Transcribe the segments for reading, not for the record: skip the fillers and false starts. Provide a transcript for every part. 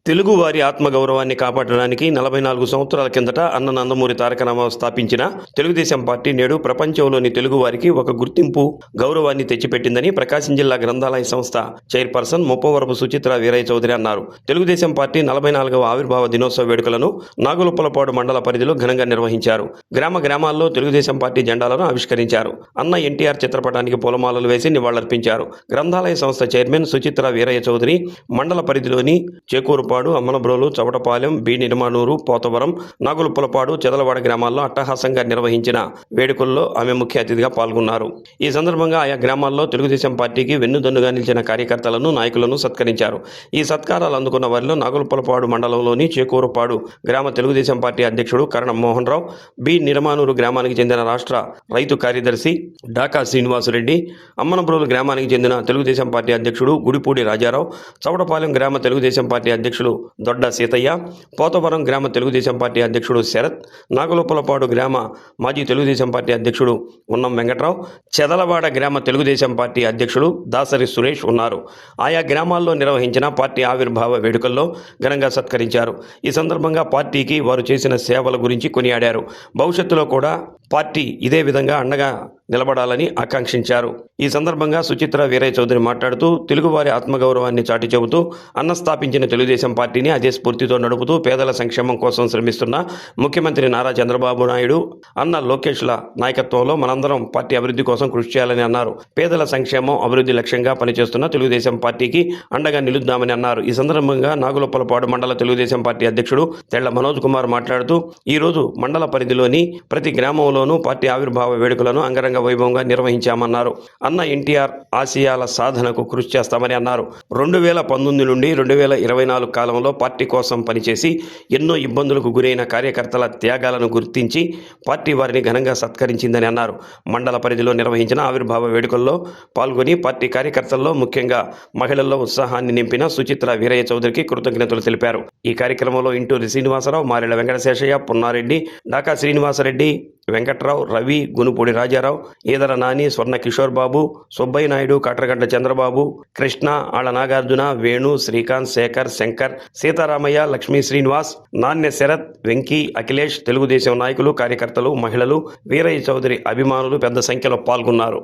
తెలుగువారి ఆత్మగౌరవాన్ని కాపాడడానికి 44 సంవత్సరాల కిందట అన్న నందమూరి తారక రామారావు స్థాపించిన తెలుగుదేశం పార్టీ నేడు ప్రపంచంలోని తెలుగువారికి ఒక గుర్తింపు గౌరవాన్ని తెచ్చిపెట్టిందని ప్రకాశం జిల్లా గ్రంథాలయ సంస్థ చైర్పర్సన్ ముప్పవరపు సుచిత్ర వీరయ్య చౌదరి అన్నారు. తెలుగుదేశం పార్టీ 44వ ఆవిర్భావ దినోత్సవ వేడుకలను నాగులుప్పలపాడు మండల పరిధిలో ఘనంగా నిర్వహించారు. గ్రామాల్లో తెలుగుదేశం పార్టీ జెండాలను ఆవిష్కరించారు. అన్న ఎన్టీఆర్ చిత్రపటానికి పూలమాలలు వేసి నివాళులర్పించారు. గ్రంథాలయ సంస్థ చైర్మన్ సుచిత్ర వీరయ్య చౌదరి మండల పరిధిలోని చేకూరు అమ్మనబ్రోలు, చవటపాలెం, బి నిర్మానూరు, పోతవరం, నాగులుప్పలపాడు, చెదలవాడ గ్రామాల్లో అట్టహాసంగా నిర్వహించిన వేడుకల్లో ఆమె ముఖ్య అతిథిగా పాల్గొన్నారు. ఈ సందర్భంగా ఆయా గ్రామాల్లో తెలుగుదేశం పార్టీకి వెన్నుదన్నుగా నిలిచిన కార్యకర్తలను, నాయకులను సత్కరించారు. ఈ సత్కారాలు అందుకున్న వారిలో నాగులుప్పలపాడు మండలంలోని చేకూరుపాడు గ్రామ తెలుగుదేశం పార్టీ అధ్యక్షుడు కరణం మోహన్ రావు, బి నిర్మానూరు గ్రామానికి చెందిన రాష్ట్ర రైతు కార్యదర్శి డాకా శ్రీనివాసరెడ్డి, అమ్మనబ్రోలు గ్రామానికి చెందిన తెలుగుదేశం పార్టీ అధ్యక్షుడు గుడిపూడి రాజారావు, చవటపాలెం గ్రామ తెలుగుదేశం పార్టీ అధ్యక్షుడు దొడ్డ సీతయ్య, పోతవరం గ్రామ తెలుగుదేశం పార్టీ అధ్యక్షుడు శరత్, నాగులుప్పలపాడు గ్రామ మాజీ తెలుగుదేశం పార్టీ అధ్యక్షుడు ఉన్నం వెంకట్రావు, చెదలవాడ గ్రామ తెలుగుదేశం పార్టీ అధ్యక్షుడు దాసరి సురేష్ ఉన్నారు. ఆయా గ్రామాల్లో నిర్వహించిన పార్టీ ఆవిర్భావ వేడుకల్లో ఘనంగా సత్కరించారు. ఈ సందర్భంగా పార్టీకి వారు చేసిన సేవల గురించి కొనియాడారు. భవిష్యత్తులో కూడా పార్టీ ఇదే విధంగా అండగా నిలబడాలని ఆకాంక్షించారు. ఈ సందర్భంగా సుచిత్ర వీరయ్య చౌదరి మాట్లాడుతూ తెలుగువారి ఆత్మగౌరవాన్ని చాటి చెబుతూ అన్న స్థాపించిన తెలుగుదేశం పార్టీని అదే స్ఫూర్తితో నడుపుతూ పేదల సంక్షేమం కోసం శ్రమిస్తున్న ముఖ్యమంత్రి నారా చంద్రబాబు నాయుడు, అన్న లోకేష్ల నాయకత్వంలో మనందరం పార్టీ అభివృద్ధి కోసం కృషి చేయాలని అన్నారు. పేదల సంక్షేమం, అభివృద్ధి లక్ష్యంగా పనిచేస్తున్న తెలుగుదేశం పార్టీకి అండగా నిలుద్దామని అన్నారు. ఈ సందర్భంగా నాగులుప్పలపాడు మండల తెలుగుదేశం పార్టీ అధ్యక్షుడు తెళ్ల మనోజ్ కుమార్ మాట్లాడుతూ ఈరోజు మండల పరిధిలోని ప్రతి గ్రామంలోనూ పార్టీ ఆవిర్భావ వేడుకలను అంగరంగ వైభవంగా నిర్వహించామన్నారు. అన్న ఎన్టీఆర్ ఆశయాల సాధనకు కృషి చేస్తామని అన్నారు. 2019 నుండి 2024 కాలంలో పార్టీ కోసం పనిచేసి ఎన్నో ఇబ్బందులకు గురైన కార్యకర్తల త్యాగాలను గుర్తించి పార్టీ వారిని ఘనంగా సత్కరించిందని అన్నారు. మండల పరిధిలో నిర్వహించిన ఆవిర్భావ వేడుకల్లో పాల్గొని పార్టీ కార్యకర్తల్లో ముఖ్యంగా మహిళల్లో ఉత్సాహాన్ని నింపిన సుచిత్ర వీరయ్య చౌదరికి కృతజ్ఞతలు తెలిపారు. ఈ కార్యక్రమంలో ఇంటూరి శ్రీనివాసరావు, మారెళ్ల వెంకటశేషయ్య, పున్నారెడ్డి, డాకా శ్రీనివాసరెడ్డి, వెంకట్రావు, రవి, గునుపూడి రాజారావు, ఈదర నాని, స్వర్ణ కిషోర్ బాబు, సుబ్బయ్య నాయుడు, కాట్రగడ్డ చంద్రబాబు, కృష్ణ, ఆళ్ల నాగార్జున, వేణు, శ్రీకాంత్, శేఖర్, శంకర్, సీతారామయ్య, లక్ష్మీ శ్రీనివాస్, నాణ్య శరత్, వెంకీ, అఖిలేష్, తెలుగుదేశం నాయకులు, కార్యకర్తలు, మహిళలు, వీరయ్య చౌదరి అభిమానులు పెద్ద సంఖ్యలో పాల్గొన్నారు.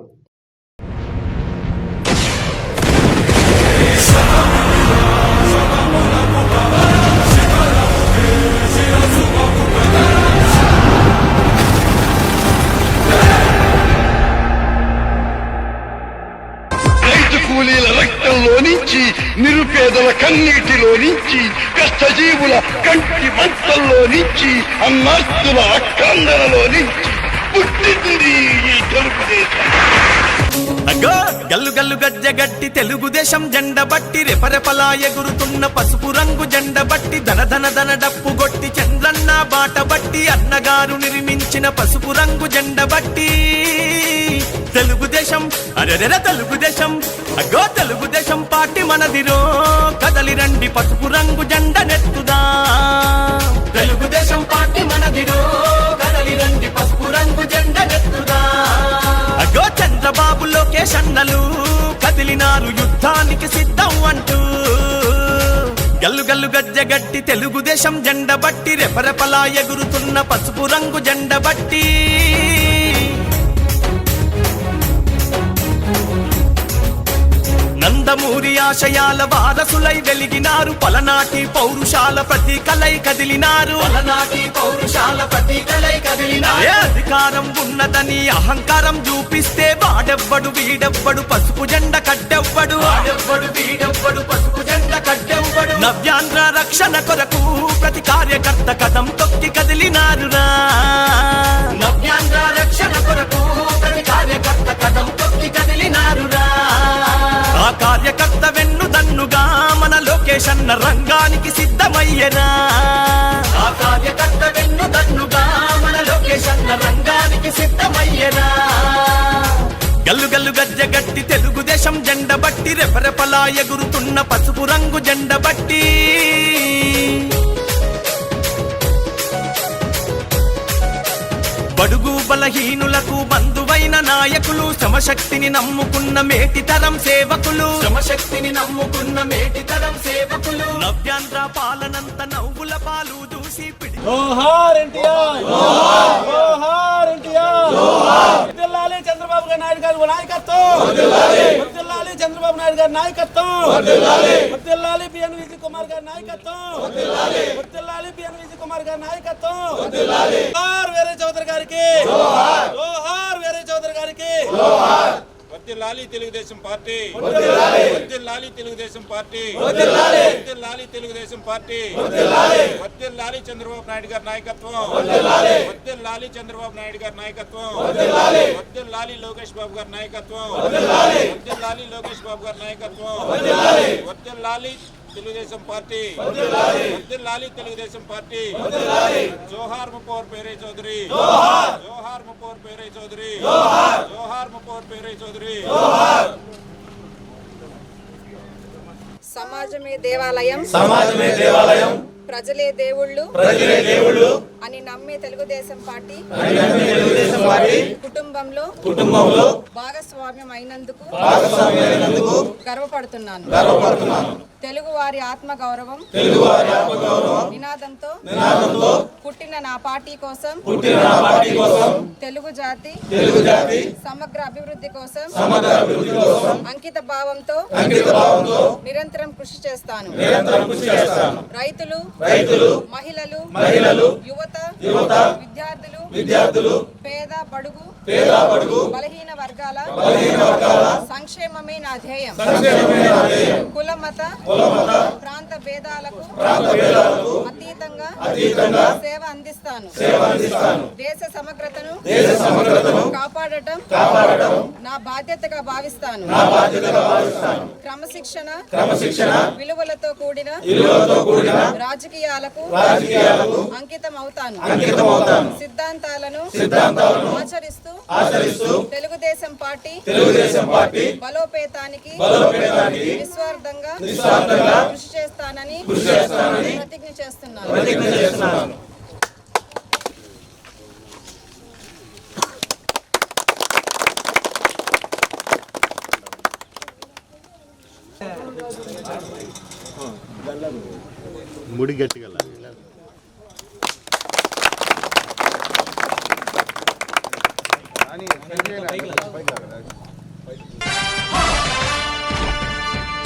కూలీల రక్తంలో నుంచి, నిరుపేదల కన్నీటిలో నుంచి, కష్టజీవుల కంటి మంటల్లో నుంచి, అన్నాస్తుల అక్కందరలో నుంచి పుట్టింది ఈ తెలుగుదేశం. అగ్గో గల్లు గల్లు గజ్జగట్టి తెలుగుదేశం జెండ బట్టి, రెపరెపలా ఎగురుతున్న పసుపు రంగు జెండ బట్టి, ధన ధన ధన డప్పు గొట్టి చంద్రన్న బాట బట్టి, అన్నగారు నిర్మించిన పసుపు రంగు జెండ బట్టి తెలుగుదేశం, అరెరెర తెలుగుదేశం, అగ్గో తెలుగుదేశం పార్టీ మనదిరో, కదలి రండి పసుపు రంగు జెండ నెత్తుదా. తెలుగుదేశం పార్టీ మనదిరో, కదలి రండి పసుపు రంగు జెండ నెత్తుదా. అగ్గో చంద్రబాబు, లోకేష్ అన్నలు కదిలినారు యుద్ధానికి సిద్ధం అంటూ, గల్లు గల్లు గజ్జగట్టి తెలుగుదేశం జెండ బట్టి, రెపరెపలా ఎగురుతున్న పసుపు రంగు జెండ బట్టి నందమూరి ఆశయాల వారసులై వెలిగినారు, పలనాటి పౌరుషాల ప్రతీకలై కదిలినారు. పలనాటి పౌరుషాల ప్రతీకలై కదిలినారు. అధికారం ఉన్నదని అహంకారం చూపిస్తే వాడెవ్వడు వీడెవ్వడు పసుపు జెండ కడ్డెవ్వడు, వాడెవ్వడు వీడెవ్వడు పసుపు జెండ కడ్డెవ్వడు. నవ్యాంధ్ర రక్షణ కొరకు ప్రతి కార్యకర్త కదం తొక్కి కదిలినారురా. నవ్యాంధ్ర రక్షణ కొరకు ప్రతి కార్యకర్త కదం తొక్కి కదిలినారురా. ఆ కార్యకర్త వెన్నుదన్నుగా మన లోకేష్ అన్న రంగానికి సిద్ధమయ్యరా. ఆ కార్యకర్త వెన్నుదన్నుగా మన లోకేష్ అన్న రంగానికి సిద్ధమయ్యరా. గల్లు గల్లు గజ్జగట్టి తెలుగుదేశం జెండ బట్టి, రెపరెపలా ఎగురుతున్న పసుపు రంగు జెండ బట్టి బడుగు బలహీనులకు బంధువైన నాయకులు, శ్రమశక్తిని నమ్ముకున్న మేటితరం సేవకులు, శ్రమశక్తిని నమ్ముకున్న మేటితరం సేవకులు. నవ్యాంధ్ర పాలనంత నవ్వుల పాలు చూసి జోహార్ ఎన్టీఆర్, జోహార్ ఎన్టీఆర్, వర్ధిల్లాలి చంద్రబాబు నాయుడు గారి నాయకత్వం, వర్ధిల్లాలి చంద్రబాబు నాయుడు గారి నాయకత్వం, వర్ధిల్లాలి బిఎన్ విజయ్ కుమార్ గారి నాయకత్వం, వర్ధిల్లాలి బిఎన్ విజయ్ కుమార్ గారి నాయకత్వం. జోహార్ వీర చౌదరి గారికి, జోహార్ వీర చౌదరి గారికి. వర్ధిల్లాలి తెలుగుదేశం పార్టీ, వర్ధిల్లాలి తెలుగుదేశం పార్టీ, వర్ధిల్లాలి తెలుగుదేశం పార్టీ, వర్ధిల్లాలి చంద్రబాబు నాయుడు గారి నాయకత్వం, వర్ధిల్లాలి చంద్రబాబు నాయుడు గారి నాయకత్వం, వర్ధిల్లాలి లోకేష్ బాబు గారి నాయకత్వం, వర్ధిల్లాలి లోకేష్ బాబు గారి నాయకత్వం, వర్ధిల్లాలి తెలుగుదేశం పార్టీ, వర్ధిల్లాలి తెలుగుదేశం పార్టీ. జోహార్ ముపోర్ పేరే చౌదరి, జోహార్ ముపోర్ పేరే చౌదరి, జోహార్ ముపోర్ పేరే చౌదరి. సమాజమే దేవాలయం, సమాజమే దేవాలయం, ప్రజలే దేవుళ్ళు, ప్రజలే దేవుళ్ళు అని నమ్మే తెలుగుదేశం పార్టీ కుటుంబంలో భాగస్వామ్యం అయినందుకు గర్వపడుతున్నాను. తెలుగు వారి ఆత్మ గౌరవం నినాదంతో పుట్టిన నా పార్టీ కోసం తెలుగు జాతి సమగ్ర అభివృద్ధి కోసం అంకిత భావంతో నిరంతరం కృషి చేస్తాను. రైతులు, మహిళలు, యువత, విద్యార్థులు, పేద బడుగు బలహీన వర్గాల సంక్షేమమే నా ధ్యేయం. కుల మత ప్రాంత భేదాలకు అతీతంగా సేవ అందిస్తాను. దేశ సమగ్రతను కాపాడటం నా బాధ్యతగా భావిస్తాను. క్రమశిక్షణ విలువలతో కూడిన రాజకీయాలకు అంకితం అవుతాను. సిద్ధాంతాలను ఆచరిస్తూ తెలుగుదేశం పార్టీ బలోపేతానికి నిస్వార్థంగా కృషి చేస్తానని ప్రతిజ్ఞ చేస్తున్నాను. ముడి గట్టిగా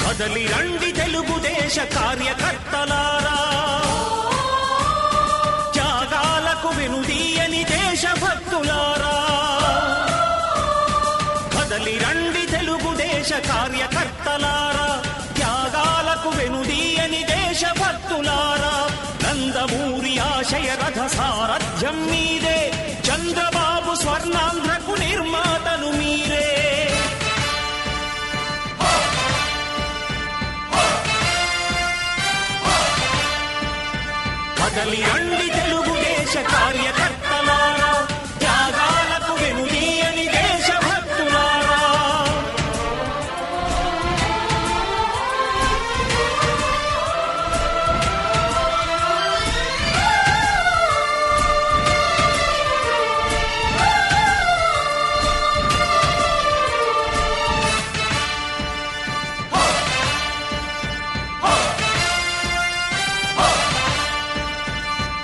కదలి రండి తెలుగుదేశ కార్యకర్తలారా, త్యాగాలకు వెనుదీయని దేశభక్తులారా. కదలి రండి తెలుగుదేశ కార్యకర్తలారా, త్యాగాలకు వెనుదీయని దేశభక్తులారా. నందమూరి ఆశయ రథ సారథ్యం మీదే, చంద్రబాబు స్వర్ణాంధ్రకు నిర్మాతలు మీరే. కదలి రండి తెలుగుదేశ కార్యకర్తలారా, త్యాగాలకు వెనుదీయని దేశభక్తులారా.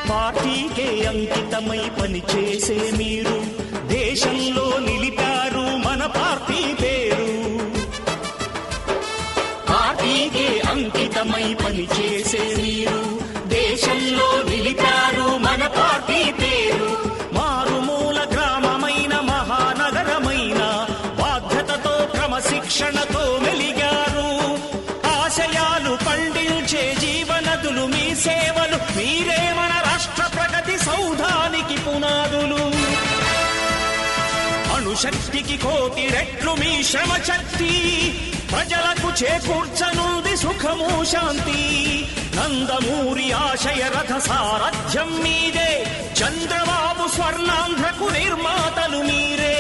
పార్టీకే అంకితమై పనిచేసే మీరు దేశంలో నిలిపారు మన పార్టీ పేరు. పార్టీకే అంకితమై పనిచేసే మీరు దేశంలో నిలిపారు మన పార్టీ పేరు. మారుమూల గ్రామమైన మహానగరమైన బాధ్యతతో క్రమశిక్షణతో మెలిగారు. ఆశయాలు పండించే జీవనదులు మీ సేవలు, మీరే మన రాష్ట్ర ప్రగతి సౌధానికి పునాదులు. అణుశక్తికి కోటి రెట్లు మీ శ్రమ శక్తి, ప్రజలకు చేకూర్చనుంది సుఖము శాంతి. నందమూరి ఆశయ రథ సారథ్యం మీదే, చంద్రబాబు స్వర్ణాంధ్రకు నిర్మాతలు మీరే.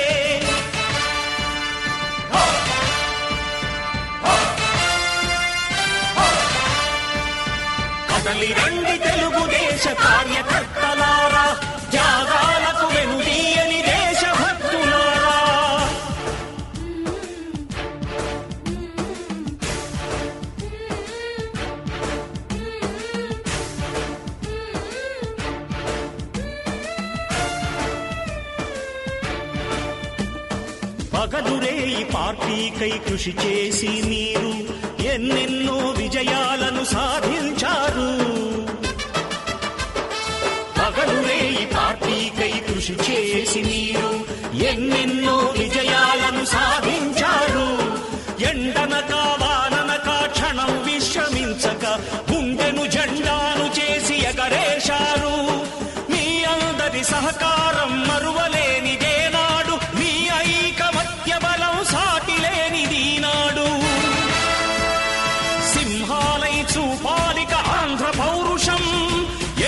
కదలి రండి తెలుగుదేశ కార్యకర్తలారా, త్యాగాలకు వెనుదీయ పగలురే ఈ పార్టీకై కృషి చేసి మీరు ఎన్నెన్నో విజయాలను సాధించారు. పగలురే ఈ పార్టీకై కృషి చేసి మీరు ఎన్నెన్నో విజయాలను సాధించారు. ఎండనక వాననక క్షణం విశ్రమించక గుండెను జెండాను చేసి ఎగరేశారు. మీ అందరి సహకారం మరువలేనిదే నాడు, మీ ఐకమత్య బలం సాటిలేనిది నాడు. సింహాలై చూపాలిక ఆంధ్ర పౌరుషం,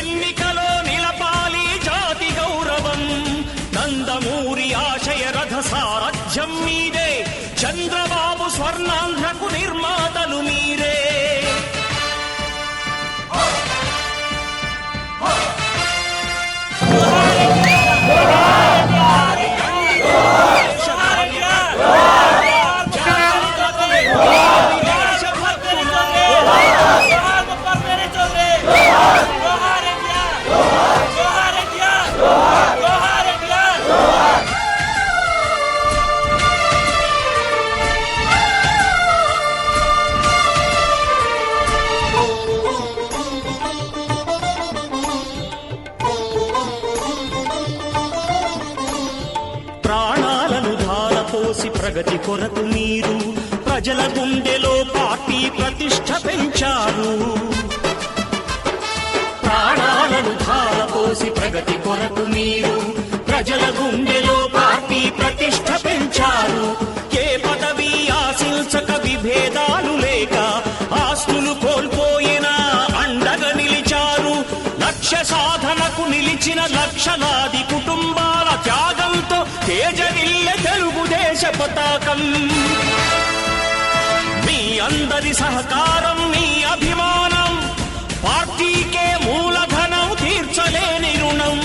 ఎన్నికలో నిలపాలి జాతి గౌరవం. నందమూరి ఆశయ రథ సారథ్యం మీదే, చంద్రబాబు స్వర్ణాంధ్రకు నిర్మాతలు మీరే. ప్రాణాలను ధారపోసి ప్రగతి కొరకు మీరు ప్రజల గుండెలో పార్టీ ప్రతిష్ఠ పెంచారు. ప్రాణాలను ధారపోసి ప్రగతి కొరకు మీరు ప్రజల గుండెలో పార్టీ ప్రతిష్ఠ పెంచారు. ఏ పదవి ఆశించక విభేదాలు లేక ఆస్తులు కోల్పోయినా అండగా నిలిచారు. లక్ష్య సాధనకు నిలిచిన లక్షలాది కుటుంబాల త్యాగంతో తేజరిల్లె తెలుగుదేశ పతాకం. మీ అందరి సహకారం, మీ అభిమానం పార్టీకే మూలధనం, తీర్చలేని రుణం.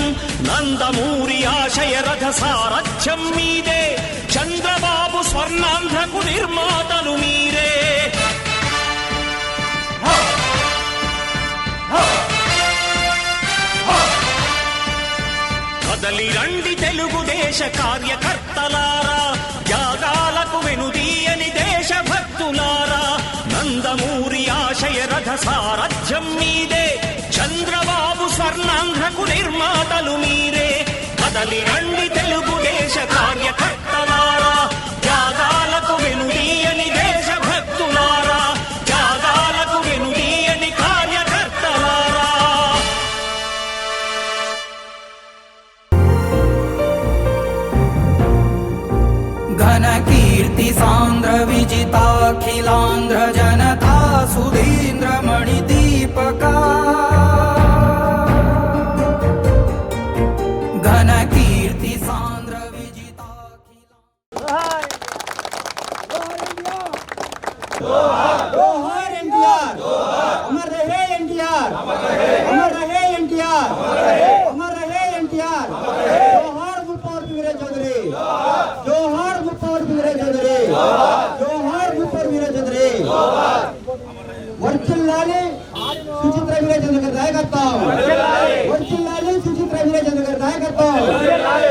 నందమూరి ఆశయ రథ సారథ్యం మీదే, చంద్రబాబు స్వర్ణాంధ్రకు నిర్మాతలు మీరే. కదలి రండి తెలుగుదేశ కార్యకర్తలారా, త్యాగాలకు వెనుదీయని దేశభక్తులారా. నందమూరి ఆశయ రథ సారథ్యం మీదే, చంద్రబాబు స్వర్ణాంధ్రకు నిర్మాతలు మీరే. కదలి రండి తెలుగుదేశ కార్యకర్తలారా, త్యాగాలకు వెనుదీయని దేశభక్తులారా, త్యాగాలకు వెనుదీయని కార్యకర్తలారా. ఘన కీర్తి సాంద్ర విజితాఖిలాంధ్ర జనతా సుధీంద్ర మణి దీపకా. ఘన కీర్తి సాంద్ర जोहार एनटीआर, अमर रहे एनटीआर, अमर रहे एनटीआर, अमर रहे एनटीआर. जोहार मुप्पवरपु वीर चौधरी, जोहार मुप्पवरपु वीर चौधरी, जोहार मुप्पवरपु वीर चौधरी. వర్ధిల్లాలి సుచిత్ర వీరచంద్ర గారి నాయకత్వం, వర్ధిల్లాలి సుచిత్ర వీరచంద్ర గారి నాయకత్వం,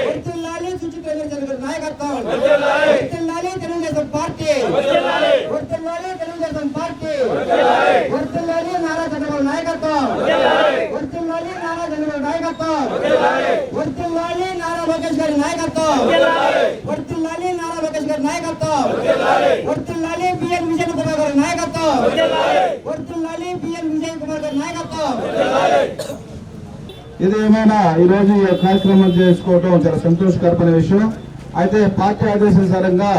వర్ధిల్లాలి సుచిత్ర వీరచంద్ర గారి నాయకత్వం, వర్ధిల్లాలి తెలుగుదేశం పార్టీ, వర్ధిల్లాలి తెలుగుదేశం పార్టీ, వర్ధిల్లాలి నారా చంద్రబాబు నాయకత్వం, వర్ధిల్లాలి నారా చంద్రబాబు నాయకత్వం, వర్ధిల్లాలి నారా లోకేష్ గారి నాయకత్వం, వర్ధిల్లాలి నారా లోకేష్ గారి నాయకత్వం, వర్ధిల్లాలి బిఎన్ విజయ్ కుమార్ గారి నాయకత్వం, వర్ధిల్లాలి బిఎన్ విజయ్ కుమార్ గారి నాయకత్వం. ఇది ఏమైనా ఈరోజు ఈ కార్యక్రమం చేసుకోవడం చాలా సంతోషకరమైన విషయం. అయితే పార్టీ ఆదేశానుసారంగా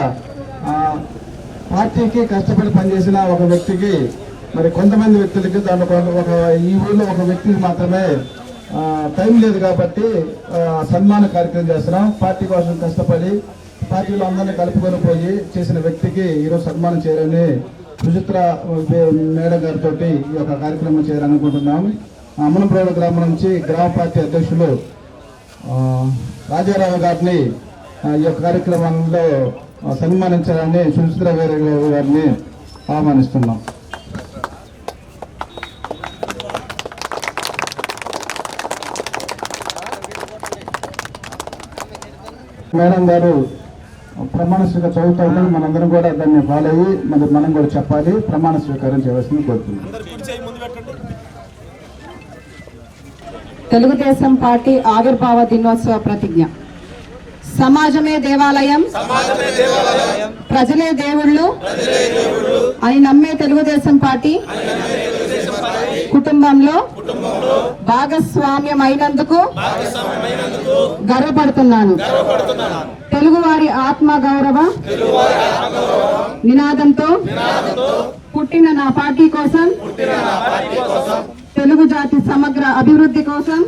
పార్టీకి కష్టపడి పనిచేసిన ఒక వ్యక్తికి, మరి కొంతమంది వ్యక్తులకి దాంట్లో ఒక ఈ ఊళ్ళో ఒక వ్యక్తికి మాత్రమే టైం లేదు కాబట్టి సన్మాన కార్యక్రమం చేస్తున్నాం. పార్టీ కోసం కష్టపడి పార్టీలో అందరినీ కలుపుకొని పోయి చేసిన వ్యక్తికి ఈరోజు సన్మానం చేయాలని సుచిత్ర మేడం గారితో ఈ యొక్క కార్యక్రమం చేయాలనుకుంటున్నాం. అమ్మనప్రోడ గ్రామం నుంచి గ్రామ పార్టీ అధ్యక్షులు రాజారావు గారిని ఈ యొక్క కార్యక్రమంలో సన్మానించాలని సుచిత్ర గారిని ఆహ్వానిస్తున్నాం. మేడం గారు ప్రమాణ స్వీకారం చదువుతూ ఉంటుంది. మనందరం కూడా దాన్ని ఫాలో అయ్యి మనం కూడా చెప్పాలి. ప్రమాణ స్వీకారం చేయవలసింది కోరుతున్నాం. తెలుగుదేశం పార్టీ ఆవిర్భావ దినోత్సవ ప్రతిజ్ఞ. సమాజమే దేవాలయం, ప్రజలే దేవుళ్ళు అని నమ్మే తెలుగుదేశం పార్టీ కుటుంబంలో భాగస్వామ్యమైనందుకు గర్వపడుతున్నాను. తెలుగువారి ఆత్మ గౌరవ నినాదంతో పుట్టిన నా పార్టీ కోసం, తెలుగు జాతి సమగ్ర అభివృద్ధి కోసం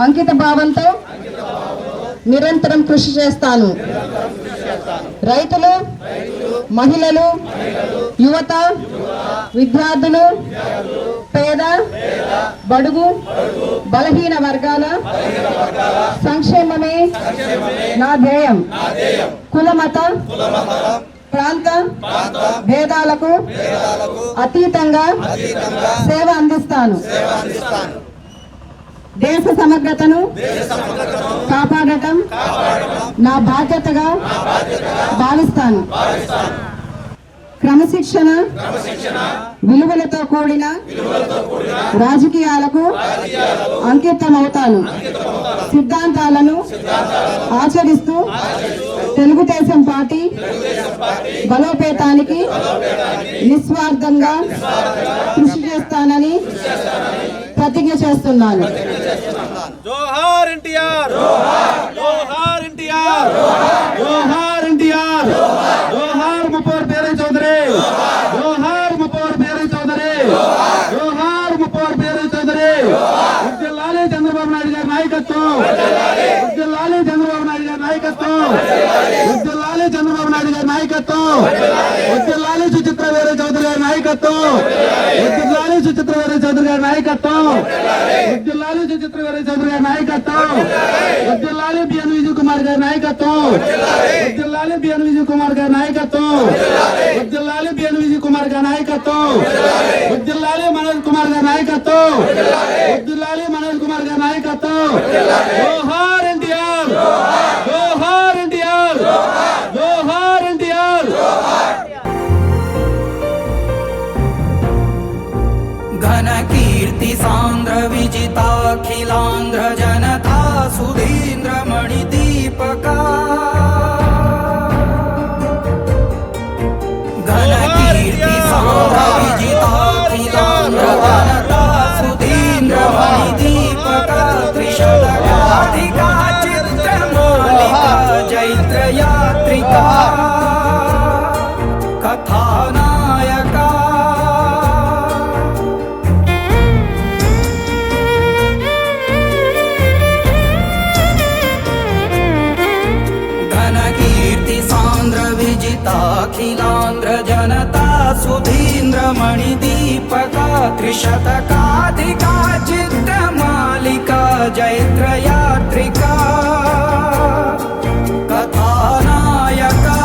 అంకిత భావంతో నిరంతరం కృషి చేస్తాను. రైతులు, మహిళలు, యువత, విద్యార్థులు, పేద, బడుగు, బలహీన వర్గాల సంక్షేమమే నా ధ్యేయం. కులమత ప్రాంత భేదాలకు అతీతంగా సేవ అందిస్తాను. దేశ సమగ్రతను కాపాడటం నా బాధ్యతగా భావిస్తాను. క్రమశిక్షణ, విలువలతో కూడిన రాజకీయాలకు అంకితమవుతాను. సిద్ధాంతాలను ఆచరిస్తూ తెలుగుదేశం పార్టీ బలోపేతానికి నిస్వార్థంగా కృషి చేస్తానని ప్రతిజ్ఞ చేస్తున్నాను. జోహార్ ఎన్టీఆర్, జోహార్ ఎన్టీఆర్, జోహార్ ఎన్టీఆర్, జోహార్ ముప్పవర్ పేరయ్య చౌదరి, జోహార్ ముప్పవర్ పేరయ్య చౌదరి, జోహార్ ముప్పవర్ పేరయ్య చౌదరి. వర్ధిల్లాలి చంద్రబాబు నాయుడు గారి నాయకత్వం, వర్ధిల్లాలి చంద్రబాబు నాయుడు గారి నాయకత్వం, వర్ధిల్లాలి చంద్రబాబు నాయుడు గారి నాయకత్వం, వర్ధిల్లాలి సుచిత్ర వీర చౌదరి గారి నాయకత్వం, వర్ధిల్లాలి సుచిత్ర వీర చౌదరి గారి నాయకత్వం, వర్ధిల్లాలి సుచిత్ర వీర చౌదరి గారి నాయకత్వం, వర్ధిల్లాలి బిఎన్ విజయ్ కుమార్ గారి నాయకత్వం, వర్ధిల్లాలి బిఎన్ విజయ్ కుమార్ గారి నాయకత్వం, వర్ధిల్లాలి బిఎన్ విజయ్ కుమార్ గారి నాయకత్వం, వర్ధిల్లాలి మనోజ్ కుమార్ గారి నాయకత్వం, వర్ధిల్లాలి మనోజ్ కుమార్ గారి నాయకత్వం. జోహార్ ఎన్టీఆర్, జోహార్ ఎన్టీఆర్, జోహార్ ఎన్టీఆర్. घन कीर्ति सांद्र विजिताखिलांध्र जनता सुधींद्र मणि दीपका घन कीर्ति सांद्र विजिताखिलांध्र जनता सुधींद्र मणि दीपका त्रिशतकाधिका चित्रमालिका जैत्र यात्रिका कथानायका अखिलांध्र जनता सुधींद्र मणि दीपका त्रिशतकाधिका चित्र मालिका जैत्र यात्रिका कथानायका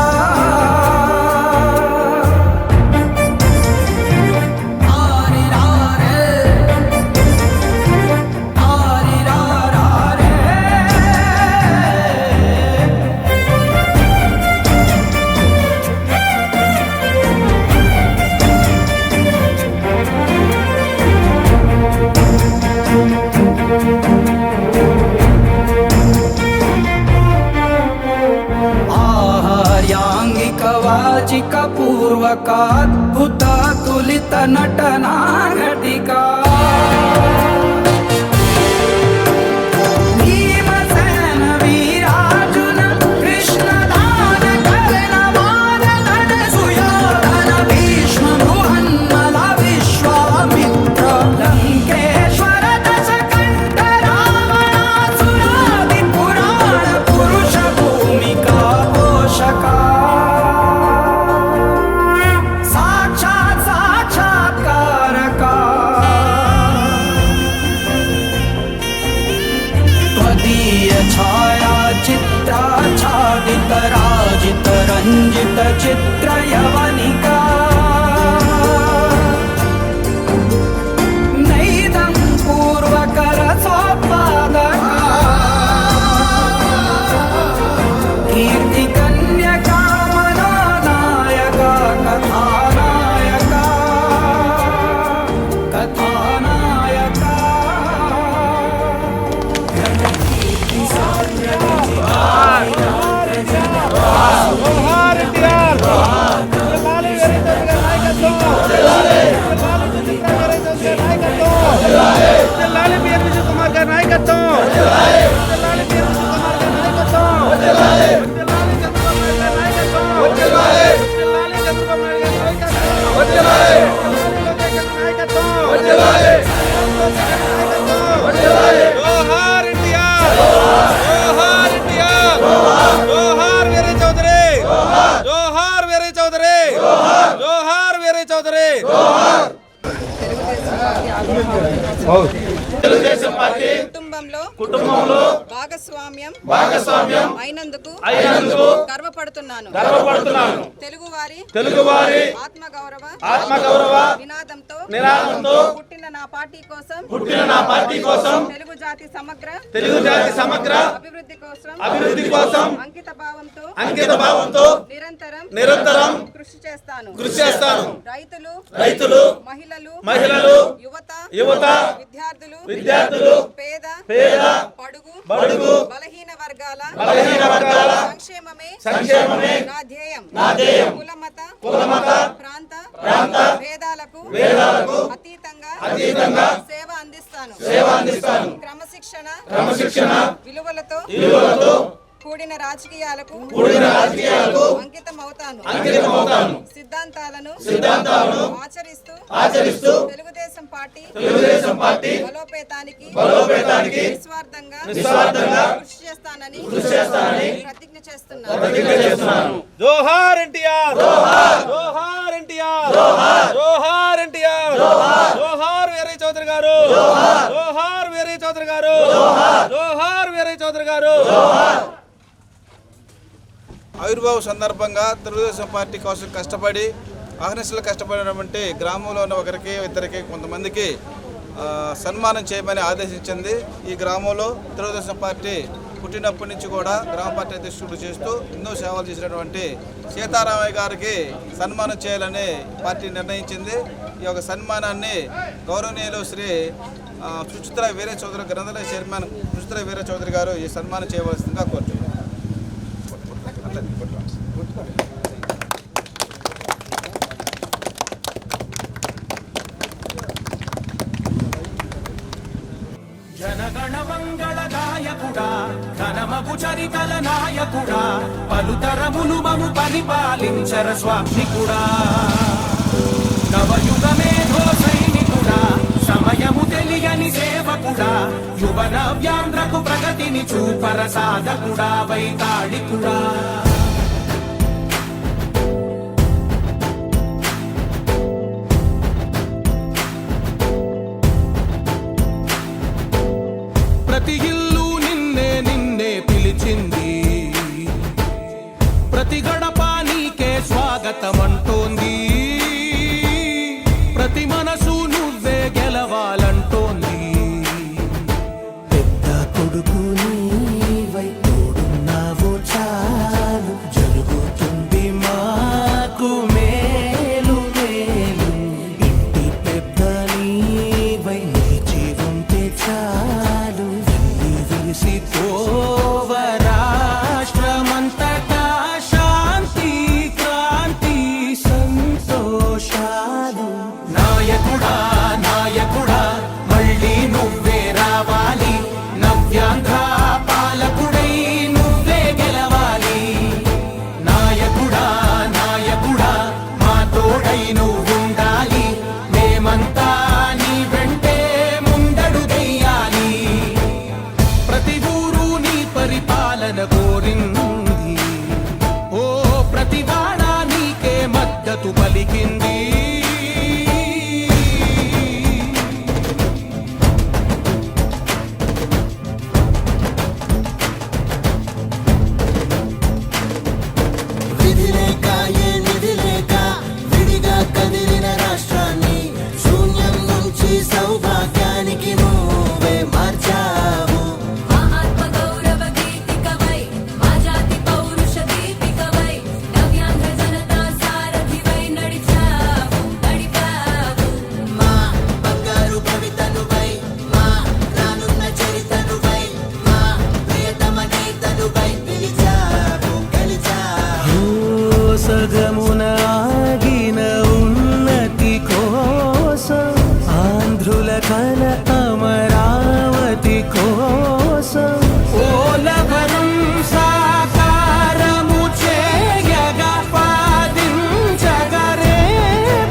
पूर्वकाद्भुत तुलित नटना घटिका भीमसेन वीरार्जुन कृष्ण दान कर्ण वानर सुयोधन भीष्म बृहन्मल विश्वामित्र लंकेश्वर दशकंठ रावणासुरादि पुराण पुरुष भूमिका पोषका चित्राच्छादित रंजित चित्र यवनिका नैदं पूर्वकर सोपादका వర్ధిల్లాలి పిఎన్ విజయ్ కుమార్ గారి నాయకత్వం. వర్ధిల్లాలి పిఎన్ విజయ్ కుమార్ గారి నాయకత్వం. వర్ధిల్లాలి చంద్రబాబు నాయుడు గారి నాయకత్వం. వర్ధిల్లాలి చంద్రబాబు నాయుడు గారి నాయకత్వం. వర్ధిల్లాలి లోకేష్ గారి నాయకత్వం. వర్ధిల్లాలి జోహార్ ఎన్టీఆర్. జోహార్ ఎన్టీఆర్. జోహార్ వీరయ్య చౌదరి. జోహార్ వీరయ్య చౌదరి. జోహార్ వీరయ్య చౌదరి. తెలుగుదేశం పార్టీ కుటుంబంలో భాగస్వామ్యం అయినందుకు గర్వపడుతున్నాను. తెలుగువారి ఆత్మగౌరవ నినాదంతో పుట్టిన నా పార్టీ కోసం తెలుగు జాతి సమగ్ర అభివృద్ధి కోసం అంకిత భావంతో నిరంతరం కృషి చేస్తాను. రైతులు మహిళలు యువత విద్యార్థులు పేద బడుగు బలహీన వర్గాల సంక్షేమమే నా ధ్యేయం. కులమత ప్రాంత భేదాలకు అతీతంగా సేవ అందిస్తాను. క్రమశిక్షణ విలువలతో కూడిన రాజకీయాలకు అంకితమవుతాను. సిద్ధాంతాలను ఆచరిస్తూ తెలుగుదేశం పార్టీ బలోపేతానికి నిస్వార్థంగా కృషి చేస్తానని ప్రతిజ్ఞ చేస్తున్నాను. జోహార్ ఎన్టీఆర్. జోహార్ ఎన్టీఆర్. జోహార్ ఎన్టీఆర్. జోహార్ వీరయ్య చౌదరి గారు. జోహార్ వీరయ్య చౌదరి గారు. జోహార్ వీరయ్య చౌదరి గారు. ఆవిర్భావ సందర్భంగా తెలుగుదేశం పార్టీ కోసం కష్టపడి అహర్నిశలు కష్టపడినటువంటి గ్రామంలో ఉన్న ఒకరికి ఇద్దరికి కొంతమందికి సన్మానం చేయమని ఆదేశించింది. ఈ గ్రామంలో తెలుగుదేశం పార్టీ పుట్టినప్పటి నుంచి కూడా గ్రామ పార్టీ అధ్యక్షుడు చేస్తూ ఎన్నో సేవలు చేసినటువంటి సీతారామయ్య గారికి సన్మానం చేయాలని పార్టీ నిర్ణయించింది. ఈ యొక్క సన్మానాన్ని గౌరవనీయులు శ్రీ సుచిత్ర వీరయ్య చౌదరి గ్రంథాలయ చైర్మన్ సుచిత్ర వీరయ్య చౌదరి గారు ఈ సన్మానం చేయవలసిందిగా కోరుతున్నారు. జనగణ మంగళదాయకుడా ఘనమగు చరితల నాయకుడా పలుతరములు మము పరిపాలించర స్వామికుడా నవయుగ మేధో సైనికుడా సమయము తెలియని సేవకుడా యువన వ్యాంధ్రకు ప్రగతిని చూపర సాధకుడా వైతాళికుడా ప్రతి ఇల్లు నిన్నే పిలిచింది ప్రతి గడప నీకే స్వాగతం అంటోంది ప్రతి మనసు నువ్వే గెలవాలంటోంది పెద్ద కొడుకు నీవై తోడున్నావు చాలు జరుగుతుంది మాకు మేలు మేలు ఇంటి పెద్ద నీవై నిలిచి ఉంటే చాలు రాష్ట్రమంతటా శాంతి క్రాంతి కల అమరావతి కోసం ఓలవరం సాకారము చేయగా పాదించగరే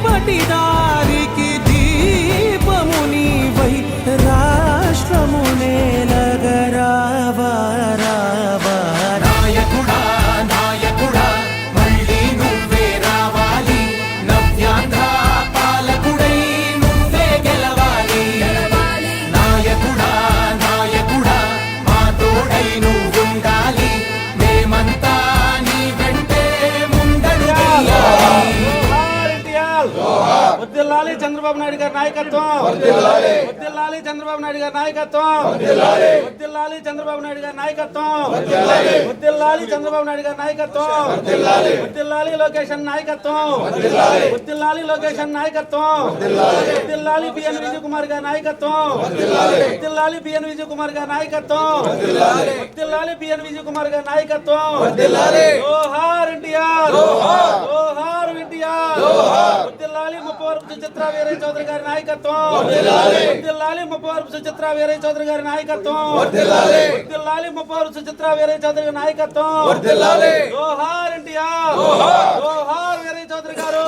పటిదారికి దీపము నీవై రాష్ట్రము నేలగరావా రావా నాయకుడా నాయకుడా మళ్ళీ నువ్వే రావాలి నవ్యాంధ్ర పాలకుడై నువ్వే గెలవాలి నాయకుడా నాయకుడా మా తోడై నువ్వుండాలి మేమంతా నీ వెంటే ముందడు వేయాలి. వర్ధిల్లాలి చంద్రబాబు నాయుడు గారి నాయకత్వం, వర్ధిల్లాలి చంద్రబాబు నాయుడు గారి నాయకత్వం, వర్ధిల్లాలి చంద్రబాబు నాయుడు గారి నాయకత్వం, వర్ధిల్లాలి చంద్రబాబు నాయుడు గారి నాయకత్వం, వర్ధిల్లాలి లోకేషన్ నాయకత్వం, వర్ధిల్లాలి లోకేషన్ నాయకత్వం, వర్ధిల్లాలి బిఎన్ విజయ్ కుమార్ గారి నాయకత్వం, వర్ధిల్లాలి బిఎన్ విజయ్ కుమార్ గారి నాయకత్వం, వర్ధిల్లాలి బిఎన్ విజయ్ కుమార్ గారి నాయకత్వం, జోహార్ ఎన్టీఆర్, జోహార్ ఎన్టీఆర్, వర్ధిల్లాలి ముప్పవరపు సుచిత్ర వీరయ్య చౌదరి గారి నాయకత్వం, వర్ధిల్లాలి ముప్పవరపు సుచిత్ర వీరయ్య చౌదరి గారి నాయకత్వం, వర్ధిల్లాలి ముప్పవరపు సుచిత్ర వీరయ్య చౌదరి గారి నాయకత్వం, జోహార్ ఎన్టీఆర్, జోహార్ వీరయ్య చౌదరి గారు,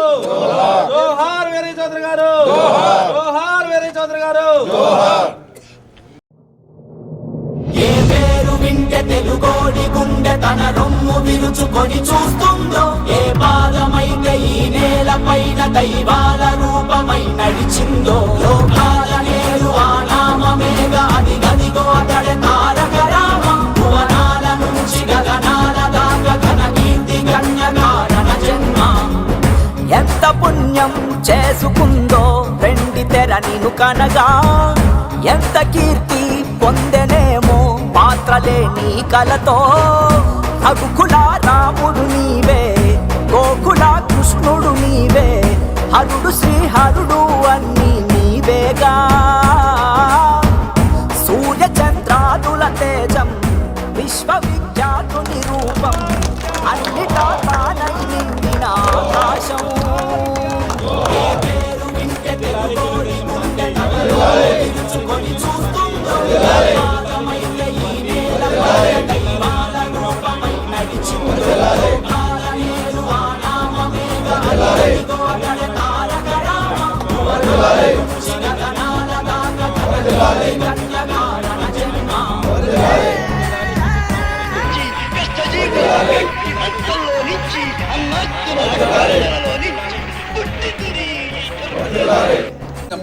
జోహార్ వీరయ్య చౌదరి గారు, జోహార్ వీరయ్య చౌదరి గారు. ఏ పేరు వింటే తెలుగోడి గుండె తన రొమ్ము విరుచుకొని చూస్తుందో, ఏ పాదమైతే ఈ నేల పైన దైవాల రూపమై నడిచిందో, లోకాల నేరు ఆ నామమేగా అది గదిగో అతడే తారక రామం. భువనాల నుంచి గగనాల దాకా ఘన కీర్తి గణ్య కారణ జన్మ. ఎంత పుణ్యం చేసుకుందో వెండి తెర నిను కనగా, ఎంత కీర్తి పొందెనేమో పాత్రలే నీ కలతో. రఘుకుల రాముడు నీవే, గోకుల కృష్ణుడు నీవే, హరుడు శ్రీహరుడు అన్నీ నీవేగా. సూర్య చంద్రాదుల తేజం విశ్వవిఖ్యాతుని రూపం, అన్నిటా తానై నిండిన ఆకాశం. ఏ పేరు వింటే తెలుగోడి గుండె విరుచుకొని చూస్తుందో, పాదమైతే ఈ నేల పైన దైవాల రూపమై నడిచిందో, లోకాల నేరు ఆ నామమేగా అదిగో అతడే తారక రామం. భువనాల నుంచి గగనాల దాకా కన్య కారణ జన్మ. కష్టజీవుల కంటి మంటల్లో నుంచి అన్నాస్తుల అక్కందనలో నుంచి పుట్టింది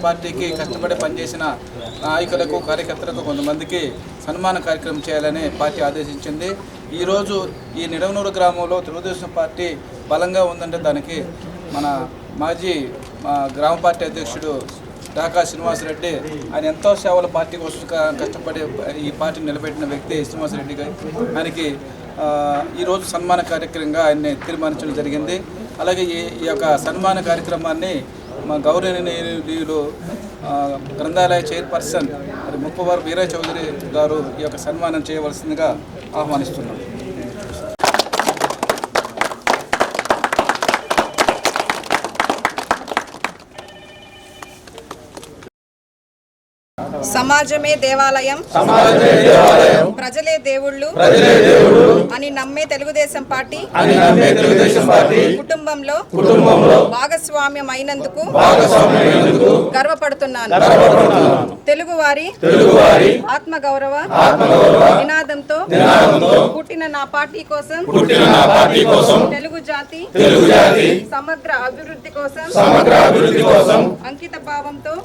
పార్టీకి కష్టపడి పనిచేసిన నాయకులకు కార్యకర్తలకు కొంతమందికి సన్మాన కార్యక్రమం చేయాలని పార్టీ ఆదేశించింది. ఈరోజు ఈ నిడవనూరు గ్రామంలో తెలుగుదేశం పార్టీ బలంగా ఉందంటే దానికి మన మాజీ గ్రామ పార్టీ అధ్యక్షుడు డాకా శ్రీనివాసరెడ్డి, ఆయన ఎంతో సేవల పార్టీ కోసం కష్టపడి ఈ పార్టీని నిలబెట్టిన వ్యక్తి శ్రీనివాసరెడ్డి గారు. ఆయనకి ఈరోజు సన్మాన కార్యక్రమంగా ఆయన్ని తీర్మానించడం జరిగింది. అలాగే ఈ యొక్క సన్మాన కార్యక్రమాన్ని మా గౌరవనీయులు గ్రంథాలయ చైర్పర్సన్ మరి ముప్పవరపు వీరయ్య చౌదరి గారు ఈ యొక్క సన్మానం చేయవలసిందిగా ఆహ్వానిస్తున్నాం. సమాజమే దేవాలయం, ప్రజలే దేవుళ్ళు అని నమ్మే తెలుగుదేశం పార్టీ కుటుంబంలో భాగస్వామ్యం అయినందుకు గర్వపడుతున్నాను. తెలుగువారి ఆత్మగౌరవ నినాదంతో పుట్టిన నా పార్టీ కోసం తెలుగు జాతి సమగ్ర అభివృద్ధి కోసం అంకిత భావంతో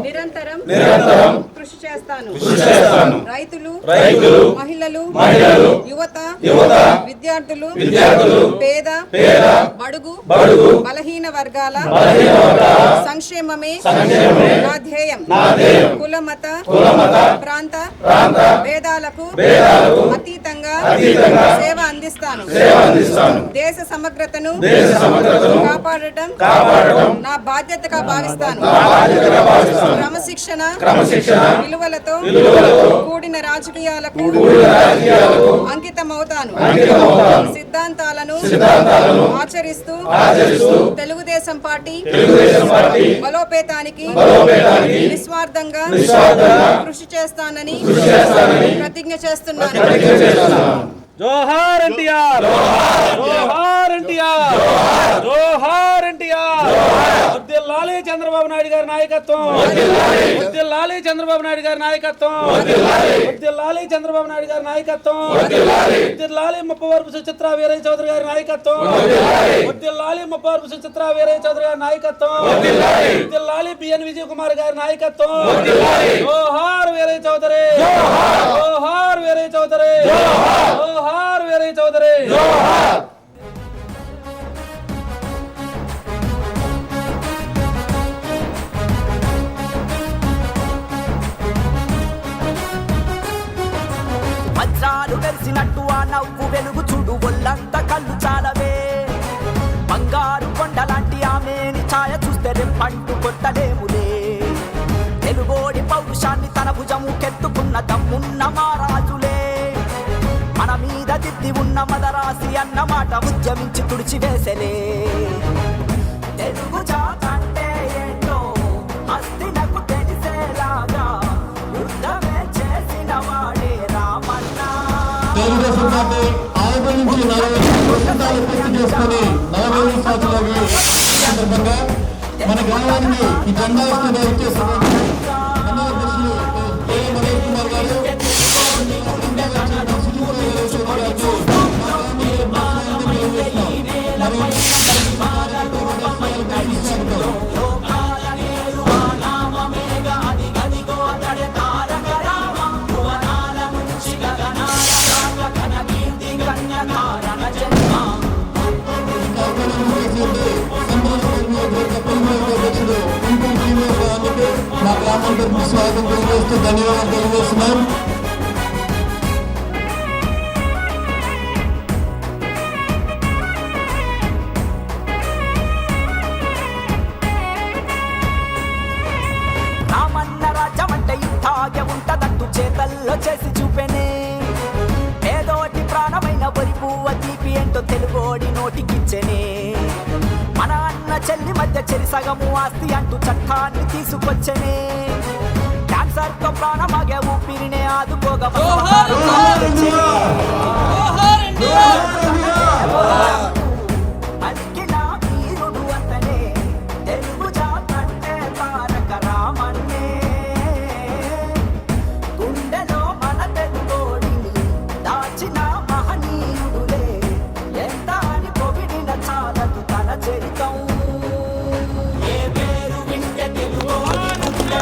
నిరంతరం కృషి చేస్తాను. రైతులు, మహిళలు, యువత, విద్యార్థులు, పేద, బడుగు, బలహీన వర్గాల సంక్షేమమే నా ధ్యేయం. కుల మత ప్రాంత భేదాలకు అతీతంగా సేవ అందిస్తాను. దేశ సమగ్రతను కాపాడటం నా బాధ్యతగా భావిస్తాను. క్రమశిక్షణ విలువలతో కూడిన రాజకీయాలకు అంకితమవుతాను. సిద్ధాంతాలను ఆచరిస్తూ తెలుగుదేశం పార్టీ బలోపేతానికి నిస్వార్థంగా కృషి చేస్తానని ప్రతిజ్ఞ చేస్తున్నాను. జోహార్ ఎన్టీఆర్, జోహార్ ఎన్టీఆర్, జోహార్ ఎన్టీఆర్. వర్ధిల్లాలి చంద్రబాబు నాయుడు గారి నాయకత్వం, వర్ధిల్లాలి చంద్రబాబు నాయుడు గారి నాయకత్వం, వర్ధిల్లాలి చంద్రబాబు నాయుడు గారి నాయకత్వం, వర్ధిల్లాలి ముప్పవరపు సుచిత్ర వీరయ్య చౌదరి గారి నాయకత్వం, వర్ధిల్లాలి ముప్పవరపు సుచిత్ర వీరయ్య చౌదరి గారి నాయకత్వం, వర్ధిల్లాలి బిఎన్ విజయ్ కుమార్ గారి నాయకత్వం. జోహార్ వీరయ్య చౌదరి, జోహార్ వీరయ్య చౌదరి, జోహార్ వీరయ్య చౌదరి. వజ్రాలు వెలిసినట్టు ఆ నవ్వు వెలుగు చూడు, ఒళ్ళంతా కళ్ళు చాలవే. బంగారు కొండలాంటి ఆమెని ఛాయ చూస్తే రెప్పంటూ కొట్టలేములే. తెలుగోడి పౌరుషాన్ని తన భుజము కెత్తుకున్న దమ్మున్న మారాజులే. మన మీద దిద్ది ఉన్న మదరాసి అన్నమాట ఉద్యమించి తుడిచివేసలే. తెలుగు జాతంటే ఏంటో హస్తినకు తెలిసేలాగా యుద్ధమే చేసిన వాడే రామన్న. తెలుగుదేశం పార్టీ ఆవిర్భావం నుంచి 40 వసంతాలు పూర్తి చేసుకుని 40 సంవత్సరాలు సందర్భంగా మన గ్రామాన్ని ఈ జెండా ఇస్తున్న వచ్చేసిన అధ్యక్షులు కె. మనోజ్ కుమార్ గారు, మా గ్రామం తరఫున స్వాగతం తెలియజేస్తూ ధన్యవాదాలు తెలియజేస్తున్నాం. రామన్న రాజ్యమంటే ఇంతాగే ఉంటదంటూ చేతల్లో చేసి చూపెనే. ఏదోటి ప్రాణమైన వరి పువ్వ తీపి ఏంటో తెలుగోడి నోటికిచ్చెనే. మన అన్న చెల్లి మధ్య చెరి సగము ఆస్తి అంటూ చట్టాన్ని తీసుకొచ్చనే. క్యాన్సర్ తో ప్రాణమాగే ఊపిరినే ఆదుకోగా అలికిన వీరుడు అతనే. తెలుగు జాతంటే తారక రామన్నే. గుండెలో మన తెలుగోడిని దాచిన మహనీయుడులే. ఎంత అని పొగిడిన చాలదు తన చరితం. ఏ పేరు వింటే తెలుగోడి గుండె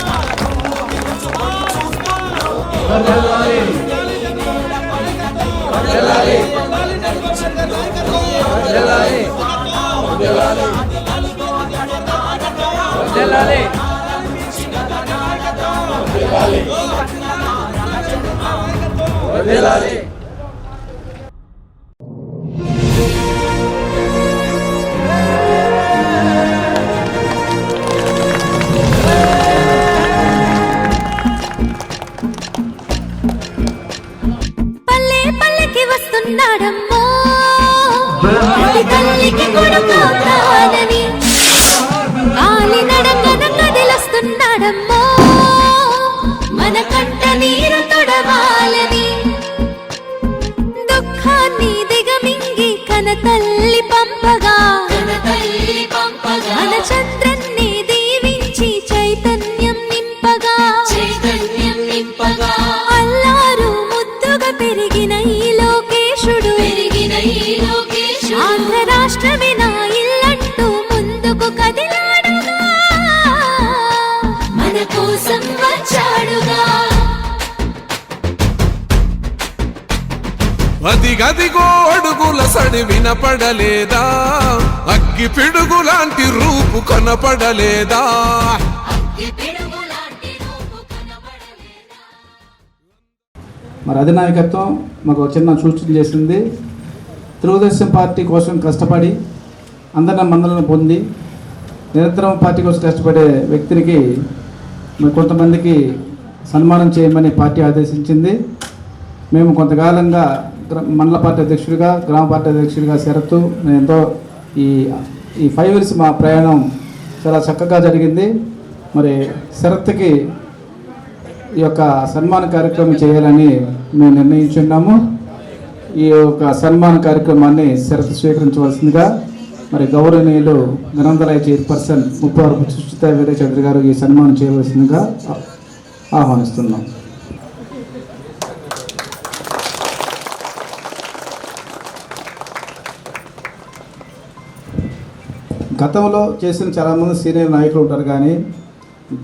పల్లె పల్లెకి వస్తున్నాడమ్మో, తల్లికి కొడుకోతానని కాలి నడకన కదిలొస్తున్నాడమ్మో, మన కంట నీరు తొడవాలని. దుఃఖాన్ని దిగమింగి కన తల్లి పంపగా, మన చంద్రన్ని దీవించి చైతన్యం నింపగా, అల్లారు ముద్దుగా పెరిగిన ఈ లోకేశుడు, ఆంధ్ర రాష్ట్రమే నా ఇల్లంటూ ముందుకు కదిలాడుగా, మన కోసం వచ్చాడుగా. అదిగదిగో అడుగుల సడి వినపడలేదా, అగ్గి పిడుగు లాంటి రూపు కనపడలేదా. మరి అధినాయకత్వం మాకు ఒక చిన్న సూచన చేసింది. తెలుగుదేశం పార్టీ కోసం కష్టపడి అందరిని మందలను పొంది నిరంతరం పార్టీ కోసం కష్టపడే వ్యక్తికి మరి కొంతమందికి సన్మానం చేయమని పార్టీ ఆదేశించింది. మేము కొంతకాలంగా మండల పార్టీ అధ్యక్షుడిగా, గ్రామ పార్టీ అధ్యక్షుడిగా శరత్తు నేను ఎంతో ఈ 5 years మా ప్రయాణం చాలా చక్కగా జరిగింది. మరి శరత్కి ఈ యొక్క సన్మాన కార్యక్రమం చేయాలని మేము నిర్ణయించున్నాము. ఈ యొక్క సన్మాన కార్యక్రమాన్ని శరత్ స్వీకరించవలసిందిగా మరి గౌరవనీయులు గ్రంథాలయ చైర్పర్సన్ ముప్పవరపు సుచిత వీరయ్య చౌదరి గారు ఈ సన్మానం చేయవలసిందిగా ఆహ్వానిస్తున్నాం. గతంలో చేసిన చాలామంది సీనియర్ నాయకులు ఉంటారు, కానీ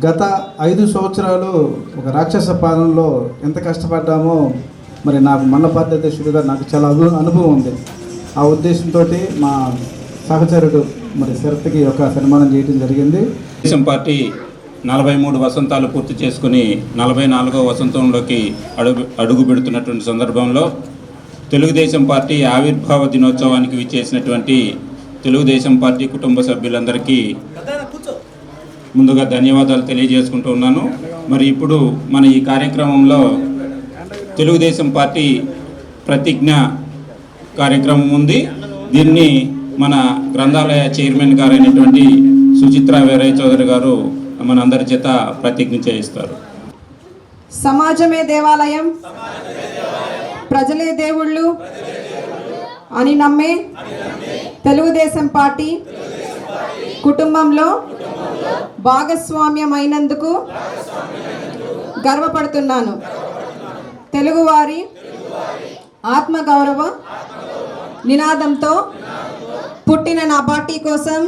గత 5 సంవత్సరాలు ఒక రాక్షస పాలనలో ఎంత కష్టపడ్డామో మరి నాకు మండల పార్టీ అధ్యక్షుడిగా నాకు చాలా అనుభవం ఉంది. ఆ ఉద్దేశంతో మా సహచరుడు మరి శరత్కి ఒక సన్మానం చేయడం జరిగింది. తెలుగుదేశం పార్టీ 43 వసంతాలు పూర్తి చేసుకుని 44వ వసంతంలోకి అడుగు పెడుతున్నటువంటి సందర్భంలో తెలుగుదేశం పార్టీ ఆవిర్భావ దినోత్సవానికి విచ్చేసినటువంటి తెలుగుదేశం పార్టీ కుటుంబ సభ్యులందరికీ ముందుగా ధన్యవాదాలు తెలియజేసుకుంటూ ఉన్నాను. మరి ఇప్పుడు మన ఈ కార్యక్రమంలో తెలుగుదేశం పార్టీ ప్రతిజ్ఞ కార్యక్రమం ఉంది. దీన్ని మన గ్రంథాలయ చైర్మన్ గారైనటువంటి సుచిత్ర వీరయ్య చౌదరి గారు మనందరి చేత ప్రతిజ్ఞ చేయిస్తారు. సమాజమే దేవాలయం, ప్రజలే దేవుళ్ళు అని నమ్మే తెలుగుదేశం పార్టీ కుటుంబంలో భాగస్వామ్యమైనందుకు గర్వపడుతున్నాను. తెలుగువారి ఆత్మగౌరవ నినాదంతో పుట్టిన నా పార్టీ కోసం,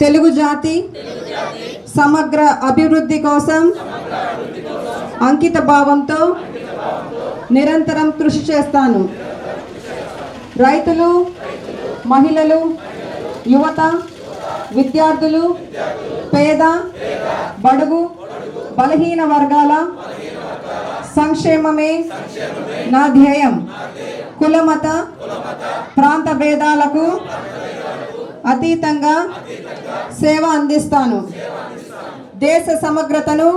తెలుగు జాతి సమగ్ర అభివృద్ధి కోసం అంకిత భావంతో నిరంతరం కృషి చేస్తాను. రైతులు, మహిళలు, యువత, విద్యార్థులు, పేద, బడుగు, బలహీన వర్గాల సంక్షేమమే నా ధ్యేయం. కులమత ప్రాంత భేదాలకు అతీతంగా సేవ అందిస్తాను. దేశ సమగ్రతను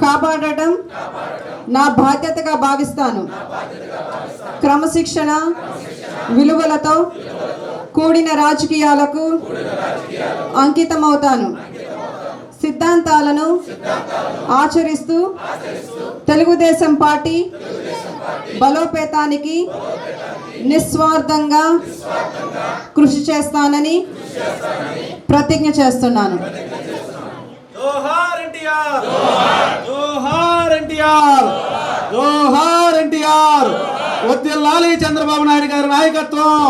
కాపాడటం నా బాధ్యతగా భావిస్తాను. క్రమశిక్షణ, విలువలతో కూడిన రాజకీయాలకు అంకితమవుతాను. సిద్ధాంతాలను ఆచరిస్తూ తెలుగుదేశం పార్టీ బలోపేతానికి నిస్వార్థంగా కృషి చేస్తానని ప్రతిజ్ఞ చేస్తున్నాను. జోహార్ ఎన్టీఆర్, జోహార్ ఎన్టీఆర్, జోహార్ ఎన్టీఆర్. వర్ధిల్లాలి చంద్రబాబు నాయుడు గారి నాయకత్వం,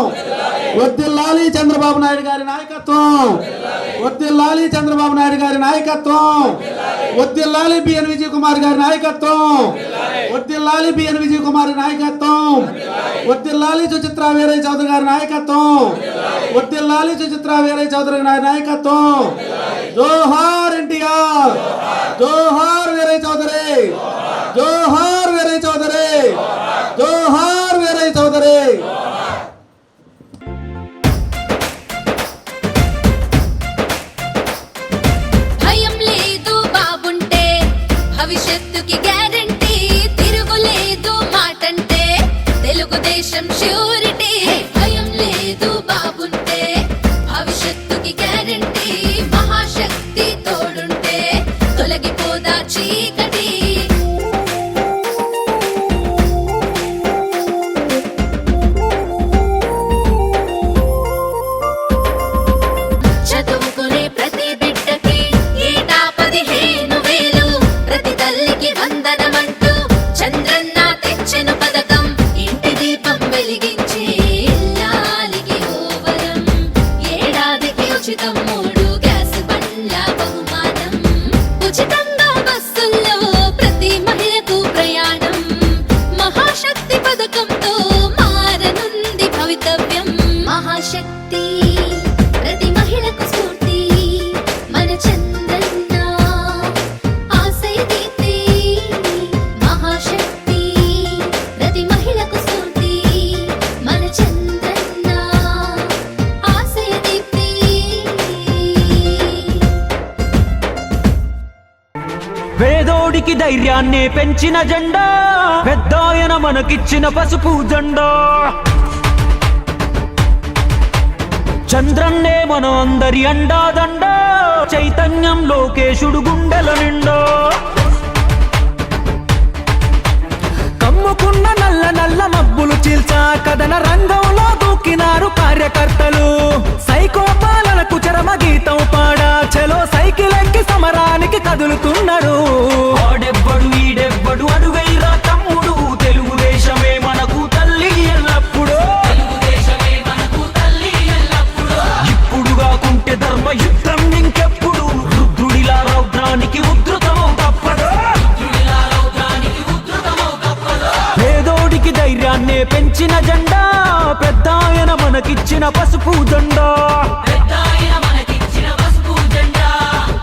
వర్ధిల్లాలి చంద్రబాబు నాయుడు గారి నాయకత్వం, వర్ధిల్లాలి చంద్రబాబు నాయుడు గారి నాయకత్వం, వర్ధిల్లాలి బిఎన్ విజయ్ కుమార్ గారి నాయకత్వం, వర్ధిల్లాలి బిఎన్ విజయ్ కుమార్ నాయకత్వం, వర్ధిల్లాలి సుచిత్ర వీరయ్య చౌదరి గారి నాయకత్వం, వర్ధిల్లాలి సుచిత్ర వీరయ్య చౌదరి గారి నాయకత్వం. జోహార్ ఎన్టీఆర్, జోహార్ వీరయ్య చౌదరి, జోహార్ వీరయ్య చౌదరి, జోహార్ వీరయ్య చౌదరి. భయం లేదు బాబుంటే భవిష్యత్తుకి గ్యారంటీ, తిరుగులేదు మాటంటే తెలుగుదేశం ష్యూరిటీ. భయం లేదు బాబుంటే భవిష్యత్తుకి గ్యారంటీ, మహాశక్తి తోడుంటే తొలగిపోదా చీకటి. చదువుకునే ప్రతి బిడ్డకి ఏటా 15,000, ప్రతి తల్లికి వందనమంటూ చంద్రన్న తెచ్చెను పథకం. ఇంటి దీపం వెలిగించి పేదోడికి ధైర్యాన్నే పెంచిన జెండా, పెద్దాయన మనకిచ్చిన పసుపు జెండా. చంద్రన్నే మన అందరి అండాదండ, చైతన్యం లోకేశుడు గుండెల నిండా. కమ్ముకున్న నల్ల నల్ల మబ్బులు చీల్చా కథన రంగంలో దూకినారు కార్యకర్తలు. సైకో పాలనకు చరమ గీతం పాడా, చలో సైకిల్ ఎక్కి సమరానికి కదులుతున్నారు. ఆడెవ్వడు ఈడెవ్వడు అడుగైరా తమ్ముడు, తెలుగుదేశమే మనకు తల్లి ఎల్లప్పుడు. ఇప్పుడు కాకుంటే ధర్మ యుద్ధం ఇంకెప్పుడు, రుద్రుడిలా రౌద్రానికి ఉద్ధృతమవు తప్పదు. పేదోడికి ధైర్యాన్నే పెంచిన జెండా, పెద్దాయన మనకిచ్చిన పసుపు జెండా.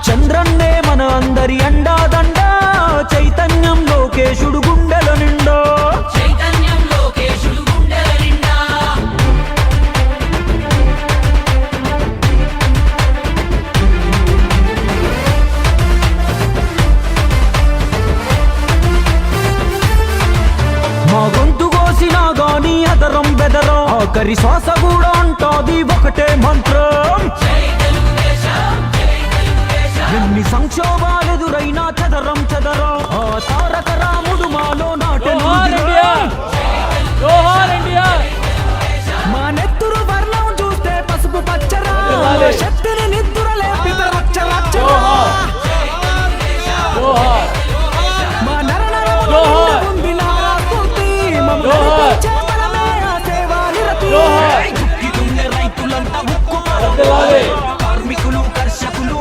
చంద్రన్నే మన అందరి అండాదండ, చైతన్యం లోకేశుడు గుండెల నిండా. మా గొంతు కోసినా గాని అదరం బెదరం, ఆఖరి శ్వాస కూడా అంటాది ఒకటే మంత్రం. ఎన్ని సంక్షోభాలెదురైనా చదరం చదరం, ఆ తారక రాముడు మాలో నాటెను. మా నెత్తురు వర్ణం చూస్తే పసుపు పచ్చరా, శక్తిని నిద్దుర లేపిత రచ్చ రచ్చరా. మా నరనరములో ఉంది నారా స్ఫూర్తి, మమ్మల్ని చేపలమే ఆ సేవా నిరతి. దుఃఖితున్న రైతులంతా ఉక్కు కార్మికులు కర్షకులు